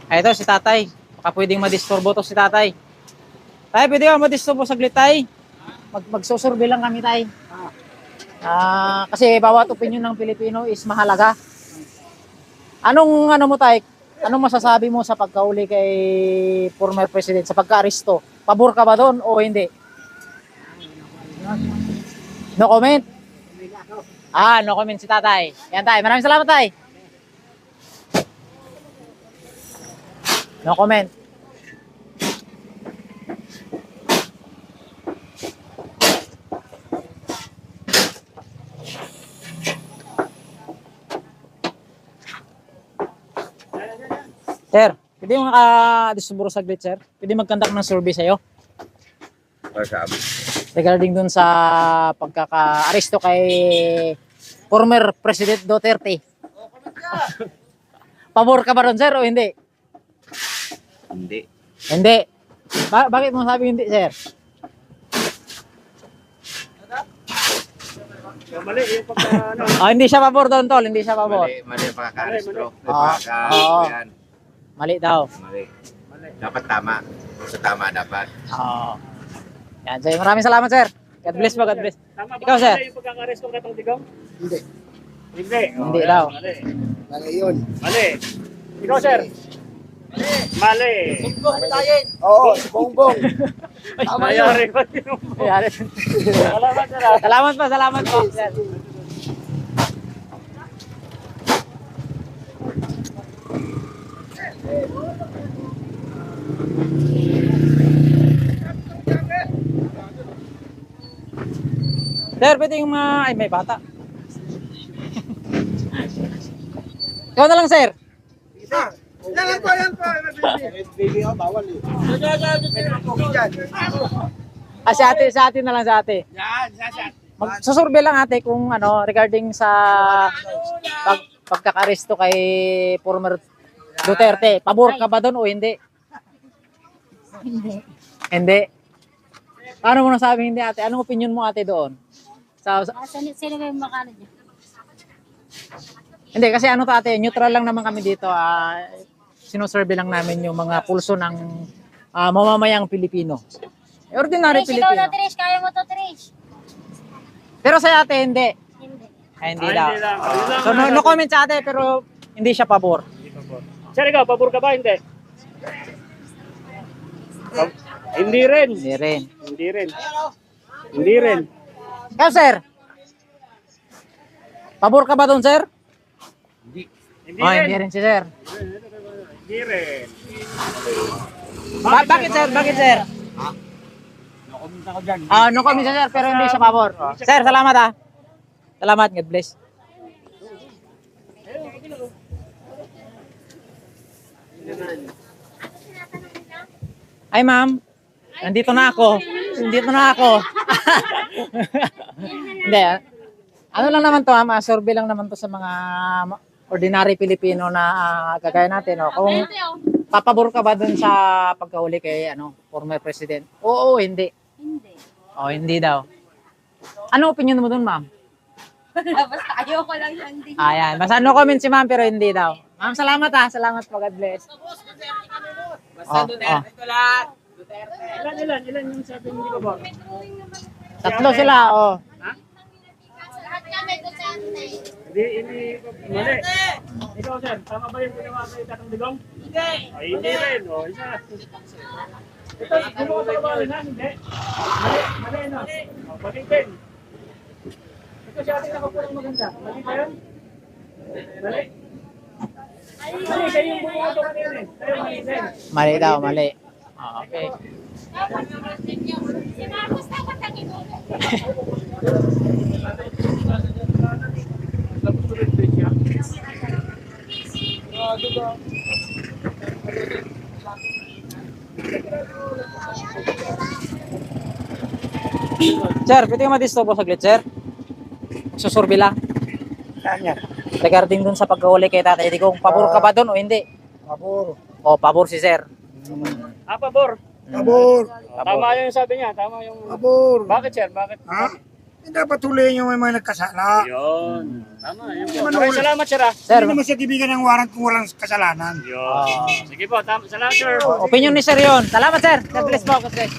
Ay, ito si tatay. Baka pwedeng madisturbo to si tatay. Tay, pwede ba madisturbo saglit, tay? Magsusurvey lang kami, tay. Kasi bawat opinion ng Pilipino is mahalaga. Anong ano mo, tay? Anong masasabi mo sa pagkauli kay former president, sa pagka-aresto? Pabor ka ba doon o hindi? No comment? No comment si tatay. Yan, tay. Maraming salamat, tay. No comment. Sir, pwede mo maka-disuburo saglit, sir? Pwede mag-conduct ng survey sa'yo? Regarding dun sa pagkaka-aresto kay former President Duterte. Pabor ka ba ron, sir, o hindi? Hindi. Hindi. Bakit mo sabi hindi, sir? Mali yung pagka, Hindi siya pabor doon, tol. Hindi siya pabor. Mali ang pagkaka-arestro. Oo. Mali daw. Mali. Dapat tama. Sa tama dapat. Oo. Yan, sir. Maraming salamat, sir. God bless po, God bless. tama ba Ikaw, sir? yung pagkaka-arrest ko katong digong? Hindi. Hindi. Hindi daw. Mali. Mali yun. Mali. Ikaw, sir? Mali. Oo, si Bongbong. Tama yun. Ayari. Salamat, sir. Salamat po, salamat po. Sir. Sir, pwede yung ay, may bata. Ikaw na lang, sir. Yan po. SBB, bawal eh. Sa ate na lang, sa ate. Susurvey lang ate kung ano, regarding sa pagkakaresto kay former Duterte. Pabor ka ba doon o hindi? Hindi. Paano mo nasabi hindi, ate? Anong opinion mo, ate, doon? Sino ba yung makano niya? Hindi, kasi ano to, ate, neutral lang naman kami dito. Sinusurvey lang namin yung mga pulso ng mamamayang Pilipino. Ordinary Trish, ikaw Pilipino. na, Trish. Kaya mo to, Trish. Pero sa ate, hindi. Hindi. Hindi daw. So, no comment sa ate, pero hindi siya pabor. Sir, ikaw, pabor ka ba? Hindi. Hindi rin. Hindi rin. Hindi rin. Hindi rin. Ikaw, sir, Pabor ka ba doon, sir? Hindi Hindi rin si sir. Hindi rin. Bakit, sir? Bakit, sir? Nakumunta ko dyan. No comment siya, sir, pero hindi siya pabor. Sir, salamat ah. Salamat, God bless. Ay, ma'am. Nandito na ako. Nandito na ako. Hindi, ah. Ano lang naman to, ha? Survey lang naman to sa mga ordinary Pilipino na kagaya natin. No? Kung papabor ka ba dun sa pagkahuli kay former president? Oo, hindi. Hindi. Oh, hindi daw. Ano opinion mo dun, ma'am? Basta ayoko lang yung hindi. Ayan. Basta no comment si ma'am, pero hindi daw. Ma'am, salamat ha. Salamat po. God bless. Basta Duterte ko lahat. Ilan yung sabi hindi ko ba? Tatlo sila, oh. Lahat kami Duterte. Hindi, mali. Ikaw, sir, tama ba yung ginawa kay Tatang Digong? Hindi. Ay, hindi rin. O, isa. Ito, gumawa sa kabalan na, hindi. Mali, no? O, mali din. Ito siya ating nakapulang maganda. Mali ba yun? Mali. Mali, kayo yung gumawa ito kanina eh. Kayo mali din. Mali daw, mali. Okay. Si Marcos dapat ang inulit. Sir, pwede ka madistopo saglit, sir? Magsusurvey lang. Regarding dun sa pagkahuli kay Tatay Digong, pabor ka ba dun o hindi? Pabor. O, pabor si sir. Pabor. Pabor. Tama yung sabi niya. Tama yung... Pabor. Bakit, sir? Bakit? Ha? Hindi dapat huliin yung may kasala. Yun. Tama. Yun. Hindi man Okay, huli. salamat, sir. Sir, Hindi naman siya bibigyan ng warrant kung walang kasalanan. Yun. Sige po. Salamat, sir. opinion ni sir yun. Salamat, sir. God bless po. God bless.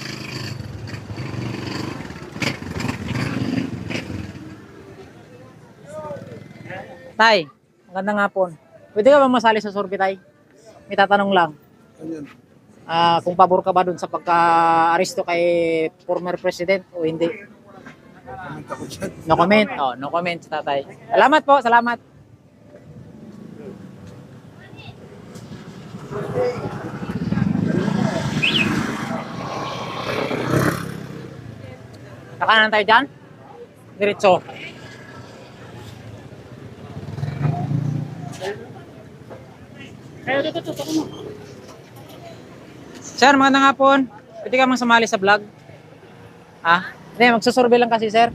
Tay, magandang hapon. Pwede ka ba masali sa survey, Tay? May tatanong lang. Kung pabor ka ba dun sa pagka-aresto kay former president o hindi? No comment. Oh, no comment sa tatay. Salamat po, salamat. Nakanan tayo dyan? Diretso. Sir, magandang hapon. Pwede ka mang sumali sa vlog? Hindi, magsusurvey lang kasi, sir.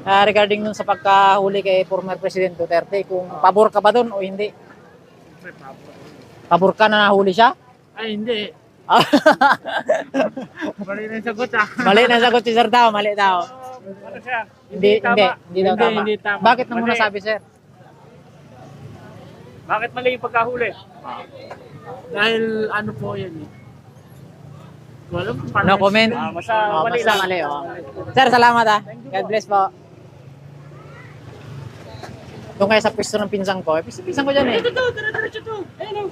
Regarding dun sa pagkahuli kay former President Duterte, kung pabor ka ba dun o hindi? Pabor ka na nahuli siya? Ay, hindi. Mali na yung sagot Mali na sagot si sir daw, mali daw. Ano siya? Hindi daw tama. Hindi tama. Bakit mo nasabi, sir? Bakit mali yung pagkahuli? Dahil ano po yan eh. Wala po No comment? Basta mali Basta lang. mali, Sir, salamat God bless po. Doon kayo sa pwesto ng pinsang ko. Pinsang ko dyan eh. Diretso to. Ayun o.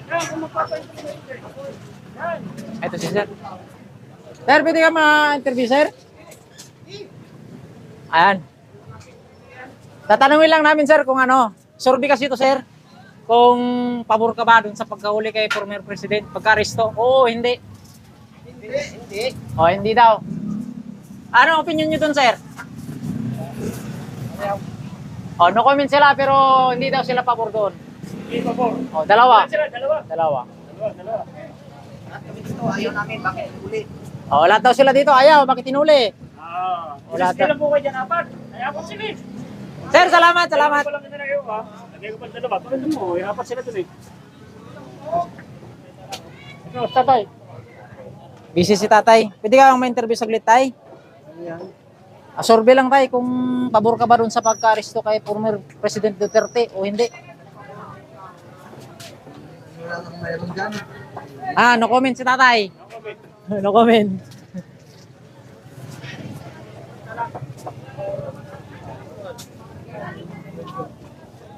Yan, kung magpapaintay. Yan. Ito si sir. Sir, pwede ka ma-interview, sir? Ayan. Tatanungin lang namin, sir, kung survey kasi ito, sir. Kung pabor ka ba dun sa pagkahuli kay former president, pagka-aresto? Oo, hindi. Hindi. O, hindi daw. Ano opinion nyo dun, sir? O, no comment sila, pero hindi daw sila pabor doon. Hindi pabor. O, dalawa. Dalawa. Dalawa. Kami dito, ayaw namin, bakit huli? O, lahat daw sila dito, ayaw, bakit tinuli? Wala Sila po kayo dyan, apat. Ay, apat sila eh. Sir, salamat, salamat. Walang ina na kayo, ha? Lagay ko pa dalawa. Tulad mo, apat sila dun eh. Ito, tatay. Busy si tatay. Pwede ka ma-interview saglit, tay? Survey lang, tay, kung pabor ka ba dun sa pagka-aresto kay former President Duterte o hindi? Mayroon dyan. No comment si tatay. No comment.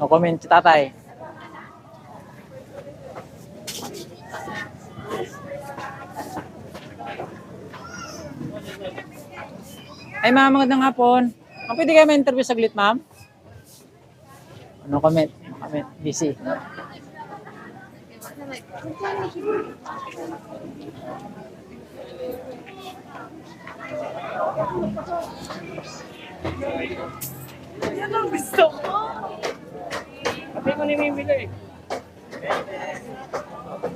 No comment si tatay. Ay, ma'am, magandang hapon. Pwede kayo ma-interview saglit, ma'am? No comment. No comment. Busy. Yan ang gusto ko. Pati ko nimimili.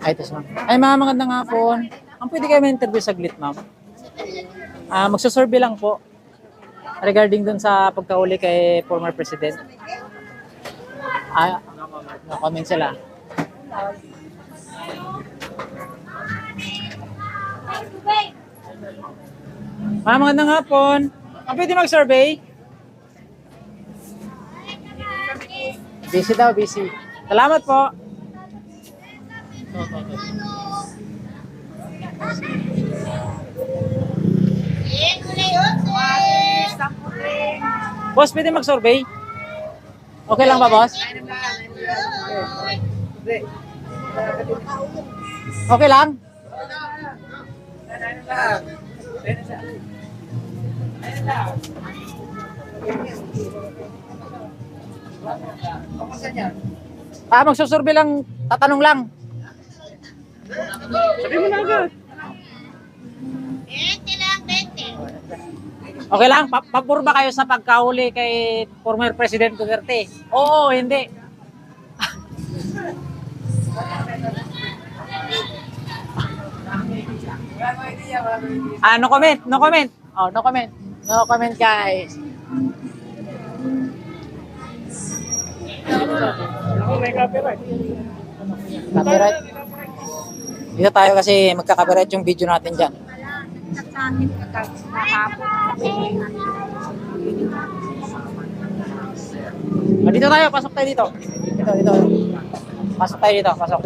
Ay, ito ma'am. Ay, mga magandang hapon. Ang pwede kayo ma-interview saglit, ma'am? Magsusurvey lang po regarding dun sa pagkauli kay former president. No-comment sila. Mga magandang hapon. Ang pwede mag-survey? Busy daw, busy. Salamat po. Boss, pwede mag-survey? Okay lang ba, boss? Okay lang? Magsusurvey lang, tatanong lang. Sabi mo na agad. Okay lang, pabor ba kayo sa pagkahuli kay former President Duterte? Oo, hindi. No comment, no comment. Oh, no comment. No comment, guys. Ako may copyright. Copyright. Dito tayo kasi magka-copyright yung video natin dyan. Dito tayo, pasok tayo dito. Dito. Pasok tayo dito, pasok.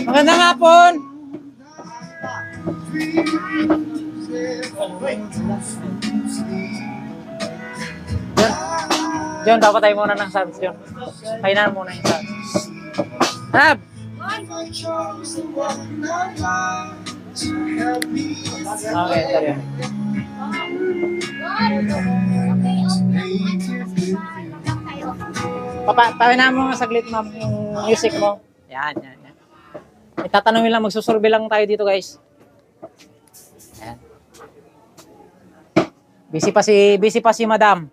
Magandang hapon. John, dapat tayo muna ng subs, John. Kainan muna yung subs. Hanap! Okay, sorry. Pawinan mo nga saglit, ma'am, yung music mo. Yan. Itatanungin lang, magsusurvey lang tayo dito, guys. Yan. Busy pa si madam.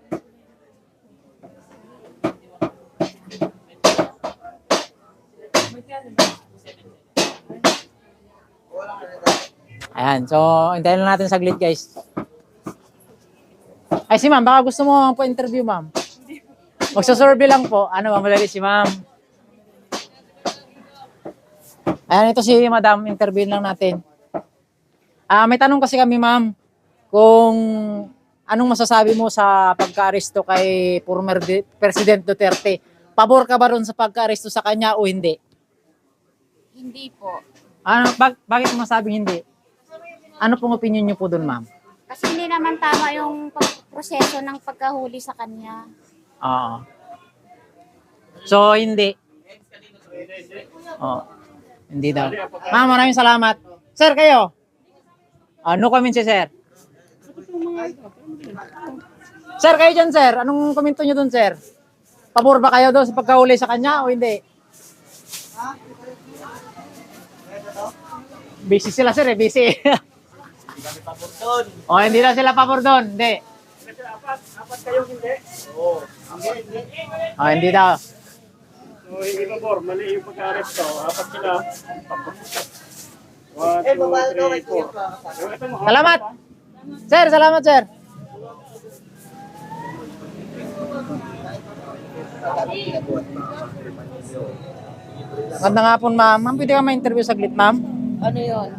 Ayan, so hintayin lang natin saglit, guys. Ay, si ma'am, baka gusto mo po interview, ma'am. Magsusurvey lang po. Madali si ma'am. Ayan, ito si madam, interview lang natin. May tanong kasi kami, ma'am, kung anong masasabi mo sa pagka-aresto kay former President Duterte? Pabor ka ba ron sa pagka-aresto sa kanya o hindi? Hindi po. Bakit mo masabing hindi? Ano pong opinion niyo po doon, ma'am? Kasi hindi naman tama yung proseso ng pagkahuli sa kanya. Oo. So, hindi. Hindi daw. Ma'am, maraming salamat. Sir, kayo? No comment si sir. Sir, kayo dyan, sir. Anong komento nyo doon, sir? Pabor ba kayo doon sa pagkahuli sa kanya o hindi? Busy sila, sir. Busy. Hindi na sila pabor doon. Hindi. Apat kayong hindi? Oo. Hindi daw. So, hindi pabor. Mali yung pagka-aresto. Apat sila. 1, 2, 3, 4. Salamat. Sir, salamat, sir. Magandang hapon, ma'am. Ma'am, pwede ka ma-interview saglit, ma'am? Ano yun?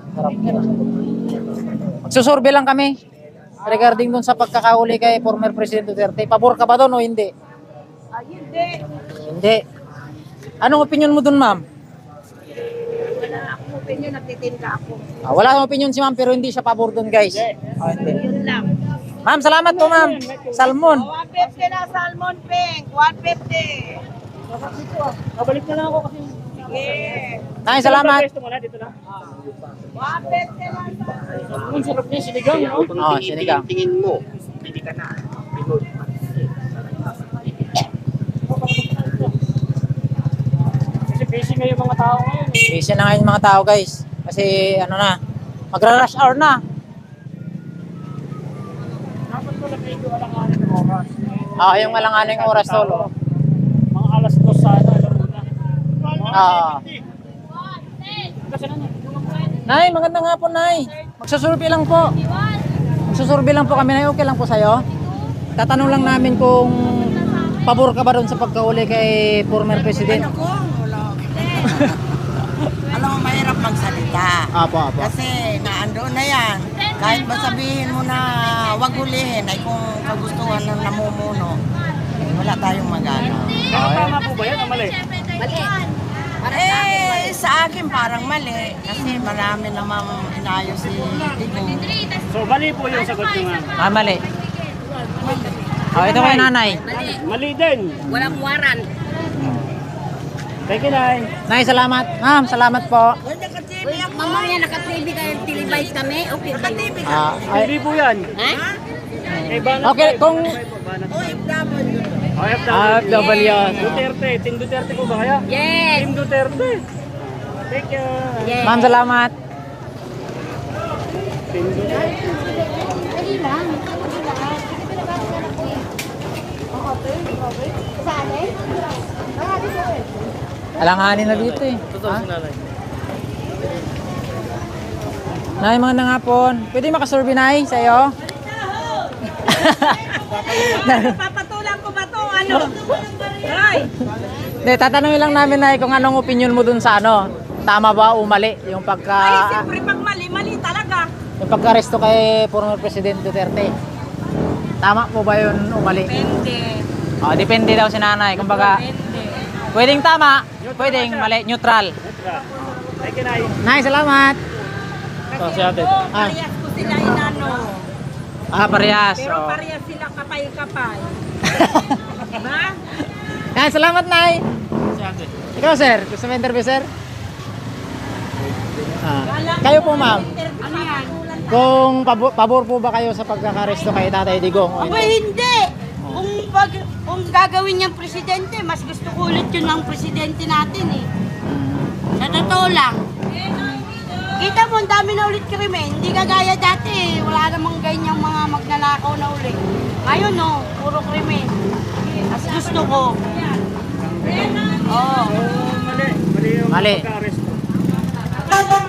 Magsusurvey lang kami regarding dun sa pagkakahuli kay former President Duterte. Pabor ka ba doon o hindi? Hindi. Hindi. Anong opinion mo dun, ma'am? Wala akong opinion, nagtitinda ako. Wala akong opinion si ma'am pero hindi siya pabor doon, guys. Hindi. Yun lang. Ma'am, salamat po, ma'am. Salmon. 150 na salmon pink. 150. Nabalik na lang ako kasi. Sige. Nay, salamat. Dito muna, dito na. Ang sarap niya, sinigang, no? Oh, sinigang. Tingin mo, hindi ka na. Kasi busy ngayon mga tao ngayon. Busy na ngayon mga tao guys. Kasi ano na, magra-rush hour na. Dapat ko lang medyo alanganin ng oras. Yung alanganing oras tolo. Mga alas 2 sana, alam mo na. Kasi na. Nay, magandang hapon, Nay. Magsusurvey lang po. Magsusurvey lang po kami, Nay. Okay lang po sa'yo? Tatanong lang namin kung pabor ka ba doon sa pagkauli kay former president? Ano ko? Wala. Alam mo, mahirap magsalita. Apo. Kasi naandoon na yan. Kahit ba sabihin mo na wag hulihin, ay kung kagustuhan ng namumuno, wala tayong magagawa. Tama po ba yan o mali? Mali. Sa akin parang mali. Kasi marami namang inayos si Digong. So, mali po yung sagot nyo nga. Mali. Ito kay nanay. Mali din. Walang waran. Thank you, Nay. Nay, salamat. Ma'am, salamat po. Mamaya naka-TV kayo, televised kami. Okay, naka-TV ka. Hindi po yan. Ha? Okay, kung... OFW. Duterte. Team Duterte po ba kaya? Yes. Team Duterte. Thank you. Yes. Ma'am, salamat. Team Duterte. Alanganin na dito eh. Ha? Nay, mga nangapon. Pwede makasurvey, Nay, sa'yo? Papatulang ko ba to? Ano? Ay! Hindi, tatanungin lang namin, Nay, kung anong opinion mo dun sa ano. Tama ba o mali? Yung Ay, siyempre pag mali, mali talaga. yung pagka-aresto kay former President Duterte. Tama po ba yun o mali? Depende. Depende daw si nanay. Kumbaga, pwedeng tama, pwedeng mali, neutral. Thank you, Nay. Nay, salamat. So, si ate. Parehas ko sila inano. Parehas. Pero parehas sila kapay-kapay. Diba? Yan, salamat, Nay. Si ate. Ikaw, sir. Gusto mo interview, sir? Kayo po, ma'am. Ano yan? Kung pabor po ba kayo sa pagkakaresto kay Tatay Digong? O Aba, hindi. Kung gagawin niyang presidente, mas gusto ko ulit yun ng presidente natin eh. Sa totoo lang. Kita mo, ang dami na ulit krimen. Hindi kagaya dati eh. Wala namang ganyang mga magnanakaw na ulit. Ngayon no, puro krimen. Mas gusto ko. Oo. Mali.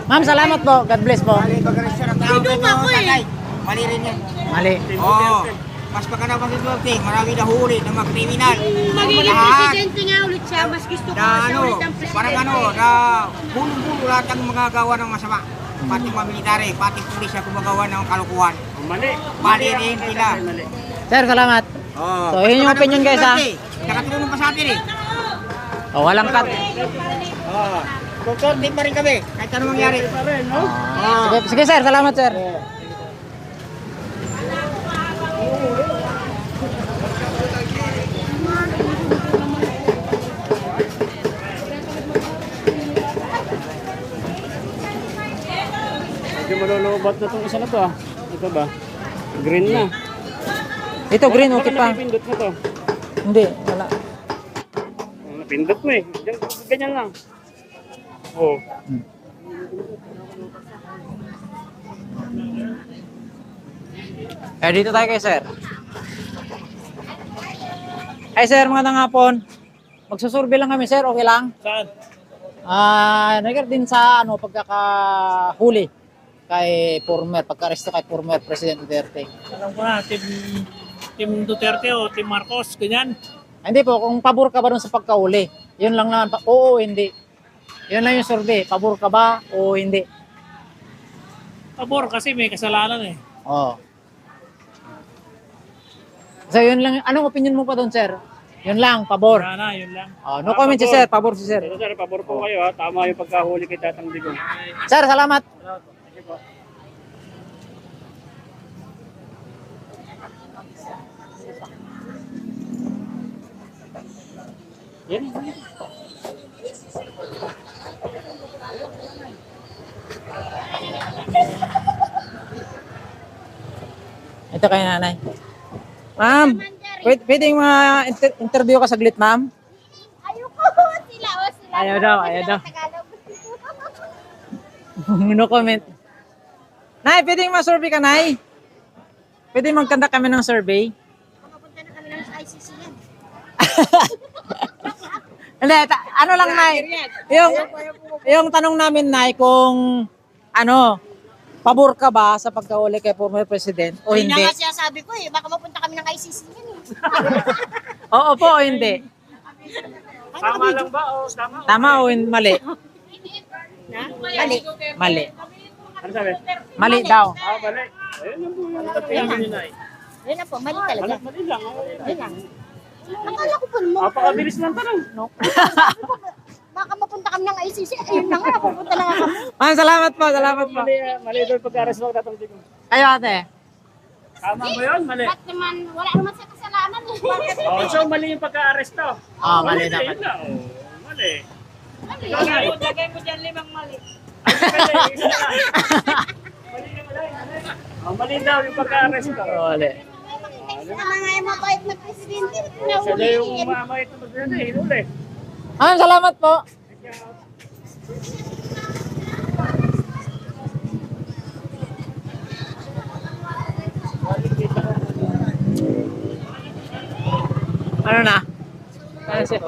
Ma'am, salamat po. God bless po. Sidong ako eh. Mali rin yan. Mali. Oo. Mas maganda pang Duterte, marami na huli ng mga kriminal. Magiging presidente nga ulit siya, mas gusto ko Na siya ulit ang presidente. parang na bulong-bulo lahat ang magagawa ng masama. Pati mga military, pati pulis na gumagawa ng kalukuhan. Mali. Mali rin sila. Sir, salamat. Oo. So, yun yung opinion, guys, ha? Nakatulong pa sa atin eh. Walang cut. Oo. Duterte pa rin kami, kahit anong mangyari. Sige, sir. Salamat, sir. Medyo malulubat na itong isa na to ah. Ito ba? Green na. Ito, green. Okay Baka pa. napipindot mo to. Hindi. Wala. Napindot mo eh. Ganyan lang. Oo. Dito tayo kay sir. Hi sir, magandang hapon. Magsusurvey lang kami sir, okay lang? Saan? Nagkar din sa pagkakahuli kay pagka-aresto kay former President Duterte. Alam ko na, Team Duterte o Team Marcos, ganyan. Hindi po, kung pabor ka ba dun sa pagkahuli? Yun lang naman, oo o hindi. Yun lang yung survey, pabor ka ba o hindi? Pabor kasi may kasalanan eh. Oo. So yun lang, anong opinion mo pa doon sir? Yun lang, pabor. Wala na, yun lang. No comment si sir, pabor si sir. Ito sir, pabor po kayo ha. Tama yung pagkahuli kay Tatang Digong. Sir, salamat. Thank you po. Yan. Dito kay nanay. Ma'am, pwedeng ma-interview ka saglit, ma'am? Ayoko. Sila. Ayaw daw. No comment. Nay, pwedeng ma-survey ka, Nay? Pwedeng magkanda kami ng survey? Makapunta na kami ng ICC yan. Hindi, ano lang, Nay? Yung tanong namin, Nay, kung pabor ka ba sa pagkauli kay former president o Yun hindi? na nga sinasabi ko eh. Baka mapunta kami ng ICC yan eh. Oo po o hindi? Tama lang ba o tama? Tama o mali? Mali. Mali. Ano sabi? Mali daw. Mali. Ayun lang po yung natin nila eh. Yun na po, mali talaga. Mali lang. Yun lang. Akala ko po mo. Napakabilis lang tanong. No? Baka mapunta kami ng ICC. Ayun na nga, pupunta na nga kami. Ma'am, salamat po. Mali doon pagka-arrest mo tatanggi ko. Kayo, ate. Tama ba yun? Mali. Ba't naman, wala naman sa kasalanan eh. Oh, so mali yung pagka-arresto. Mali dapat. Yun lang. Mali. Mali. Lagay mo dyan 5 mali. Mali daw yung pagka-arresto. Mali. Tama nga yung mabait na presidente. Sila yung mamait na presidente. Hinuli. Ma'am, salamat po. Ano na? Ano siya?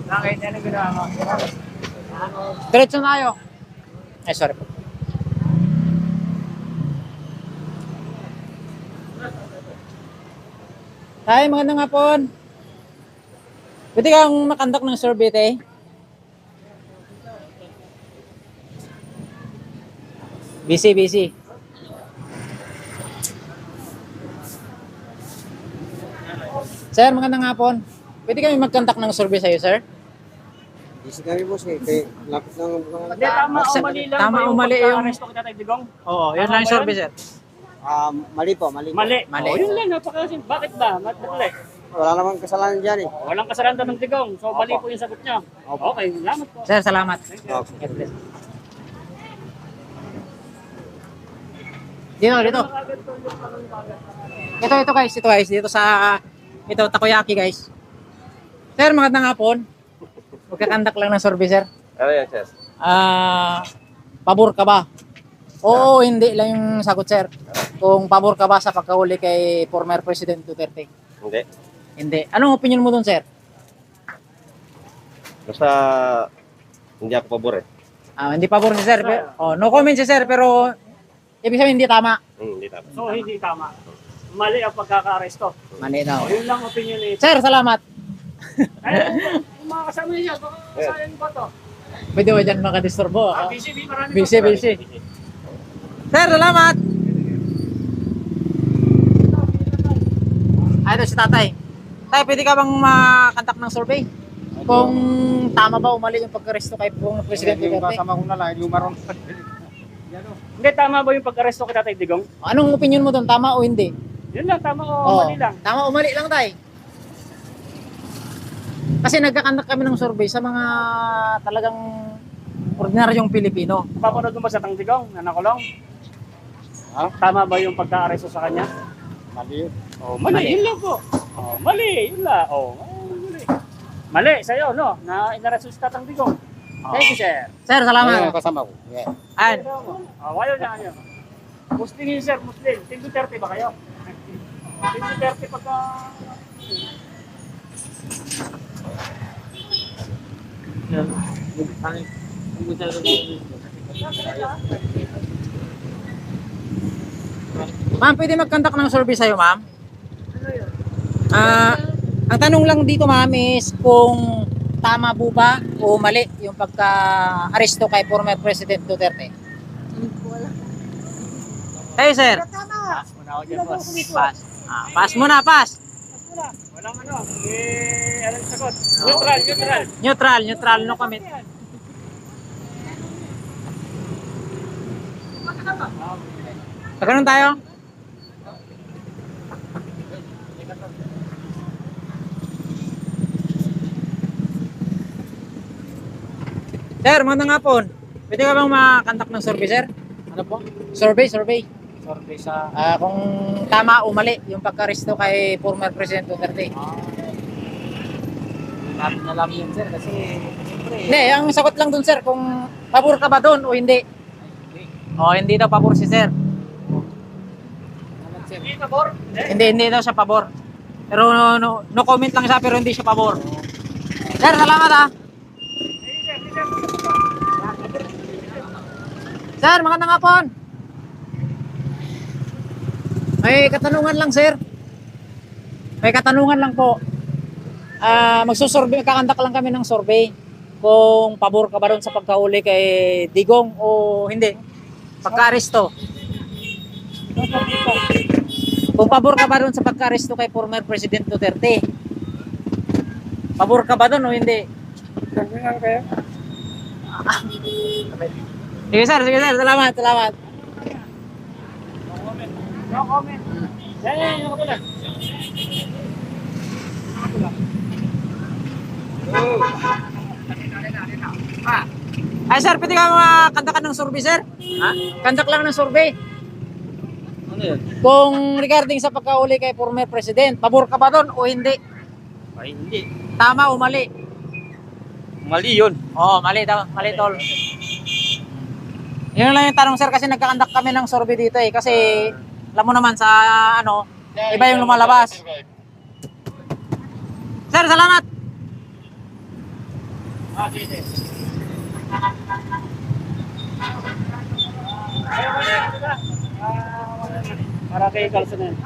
Bakit? Ano ginawa mo? Diretso na tayo. Ay, sorry po. Tay, magandang hapon. Pwede kang makandak ng survey, te? Busy. Sir, magandang hapon. Pwede kami magkandak ng survey sa'yo, sir? Busy kami boss eh. Kaya lapit ng mga... Hindi, tama o mali lang Tama ba o yung mali yung- pagka-arresto kita tayo digong? Oo, yun lang yung survey, sir. Mali po, mali. Mali. Mali. Oh, yun lang, napakasin. Bakit ba? Mali. Wala namang kasalanan dyan eh. Walang kasalanan ng digong. So, mali Opo. po yung sagot niya. Okay, salamat po. Sir, salamat. Okay. God bless. Dito. Ito guys. Dito sa takoyaki guys. Sir, magandang hapon. Magkakandak lang ng survey, sir. Ano yan, sir? Pabor ka ba? Oo, hindi lang yung sagot, sir. Kung pabor ka ba sa pagkahuli kay former President Duterte? Hindi. Anong opinion mo dun, sir? Basta hindi ako pabor eh. Hindi pabor si sir. No comment si sir, pero ibig sabihin hindi tama. Hindi tama. So, hindi tama. Mali ang pagkaka-arresto. Mali daw. Oh, yun lang opinion ni... Sir, salamat. Yung mga kasama niya, baka sayang ba to? Pwede ba dyan makadisturbo? Busy, marami Busy. Sir, salamat. Ito si tatay. Tay, pwede ka bang makantak ng survey? Kung tama ba o mali yung pagkaresto kay President Duterte? Kasama ko na lang, yung maroon. Hindi, tama ba yung pag-arresto kita tayo digong? Anong opinion mo doon? Tama o hindi? Yun lang, tama o mali lang. Tama o mali lang, tay. Kasi nagkakandak kami ng survey sa mga talagang ordinaryong Pilipino. Papanood mo ba sa Tangdigong na nakulong? Tama ba yung pagka-arresto sa kanya? Mali yun. Oh, mali. Yun lang po. Oh, mali. Yun lang. Mali. Mali sa'yo, no? Na inaresto si Tatang Digong. Thank you, sir. Sir, salamat. Kasama ko. Yeah. Ayan. Ayaw niya kanyo. Muslim yun, sir. Muslim. Team Duterte ba kayo? Team Duterte pagka... Ma'am, pwede magkandak ng survey sa'yo, ma'am? Ang tanong lang dito, ma'am, is kung tama po ba o mali yung pagka-aresto kay former President Duterte? Kayo, sir? Pass muna ako dyan, boss. Pass. Pass muna, pass. Walang ano. Anong sagot? Neutral. Neutral, no comment. Pagkaroon tayo? Sir, magandang hapon. Pwede ka bang makantak ng survey, sir? Ano po? Survey. survey sa... Kung tama o mali yung pagka-aresto kay former President Duterte. Natin alam yun, sir, kasi siyempre... Hindi, ang sagot lang dun sir, kung pabor ka ba dun o hindi. Hindi daw pabor si sir. Hindi pabor? Hindi daw siya pabor. Pero no comment lang siya, pero hindi siya pabor. Sir, salamat ah. Sir, magandang hapon. May katanungan lang sir. May katanungan lang po. Magsusurvey, kakandak lang kami ng survey kung pabor ka ba doon sa pagkahuli kay Digong o hindi. Pagka-aresto. Kung pabor ka ba doon sa pagka-aresto kay former President Duterte. Pabor ka ba doon o hindi? Sige sir, salamat. No comment. Yan, yung kapula. Ay sir, pwede ka makandakan ng survey sir? Ha? Kandak lang ng survey. Ano yun? Kung regarding sa pagkahuli kay former President, pabor ka ba doon o hindi? Ay, hindi. Tama o mali? Mali yun. Mali daw. Mali tol. Yun lang yung tanong sir kasi nagkakandak kami ng survey dito eh. Kasi alam mo naman sa iba yung lumalabas. Sir, salamat. Sige. Para kay Carlson na yan.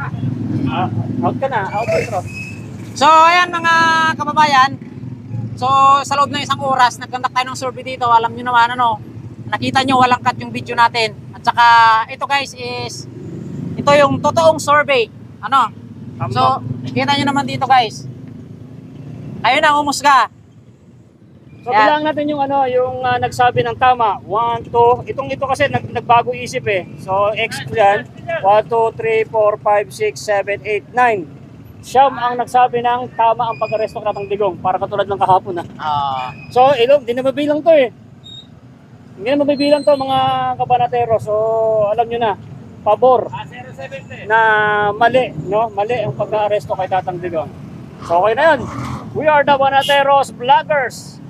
Out ka na. Out ka. So ayan mga kababayan. So sa loob ng isang oras nagkandak tayo ng survey dito. Alam nyo naman nakita nyo walang cut yung video natin. At saka ito guys is ito yung totoong survey. So kita nyo naman dito guys. Kayo na umusga. So bilang natin yung yung nagsabi ng tama. 1, 2. Ito kasi nagbago isip eh. So X yan. 1, 2, 3, 4, 5, 6, 7, 8, 9. Siyam ang nagsabi ng tama ang pag-aresto ng Digong para katulad ng kahapon So hindi na mabilang to eh. Hindi na mabibilang to mga kabanatero. So alam nyo na, pabor na mali, no? Mali ang pag-aresto kay Tatang Digong. So okay na yun. We are the Banateros Vloggers.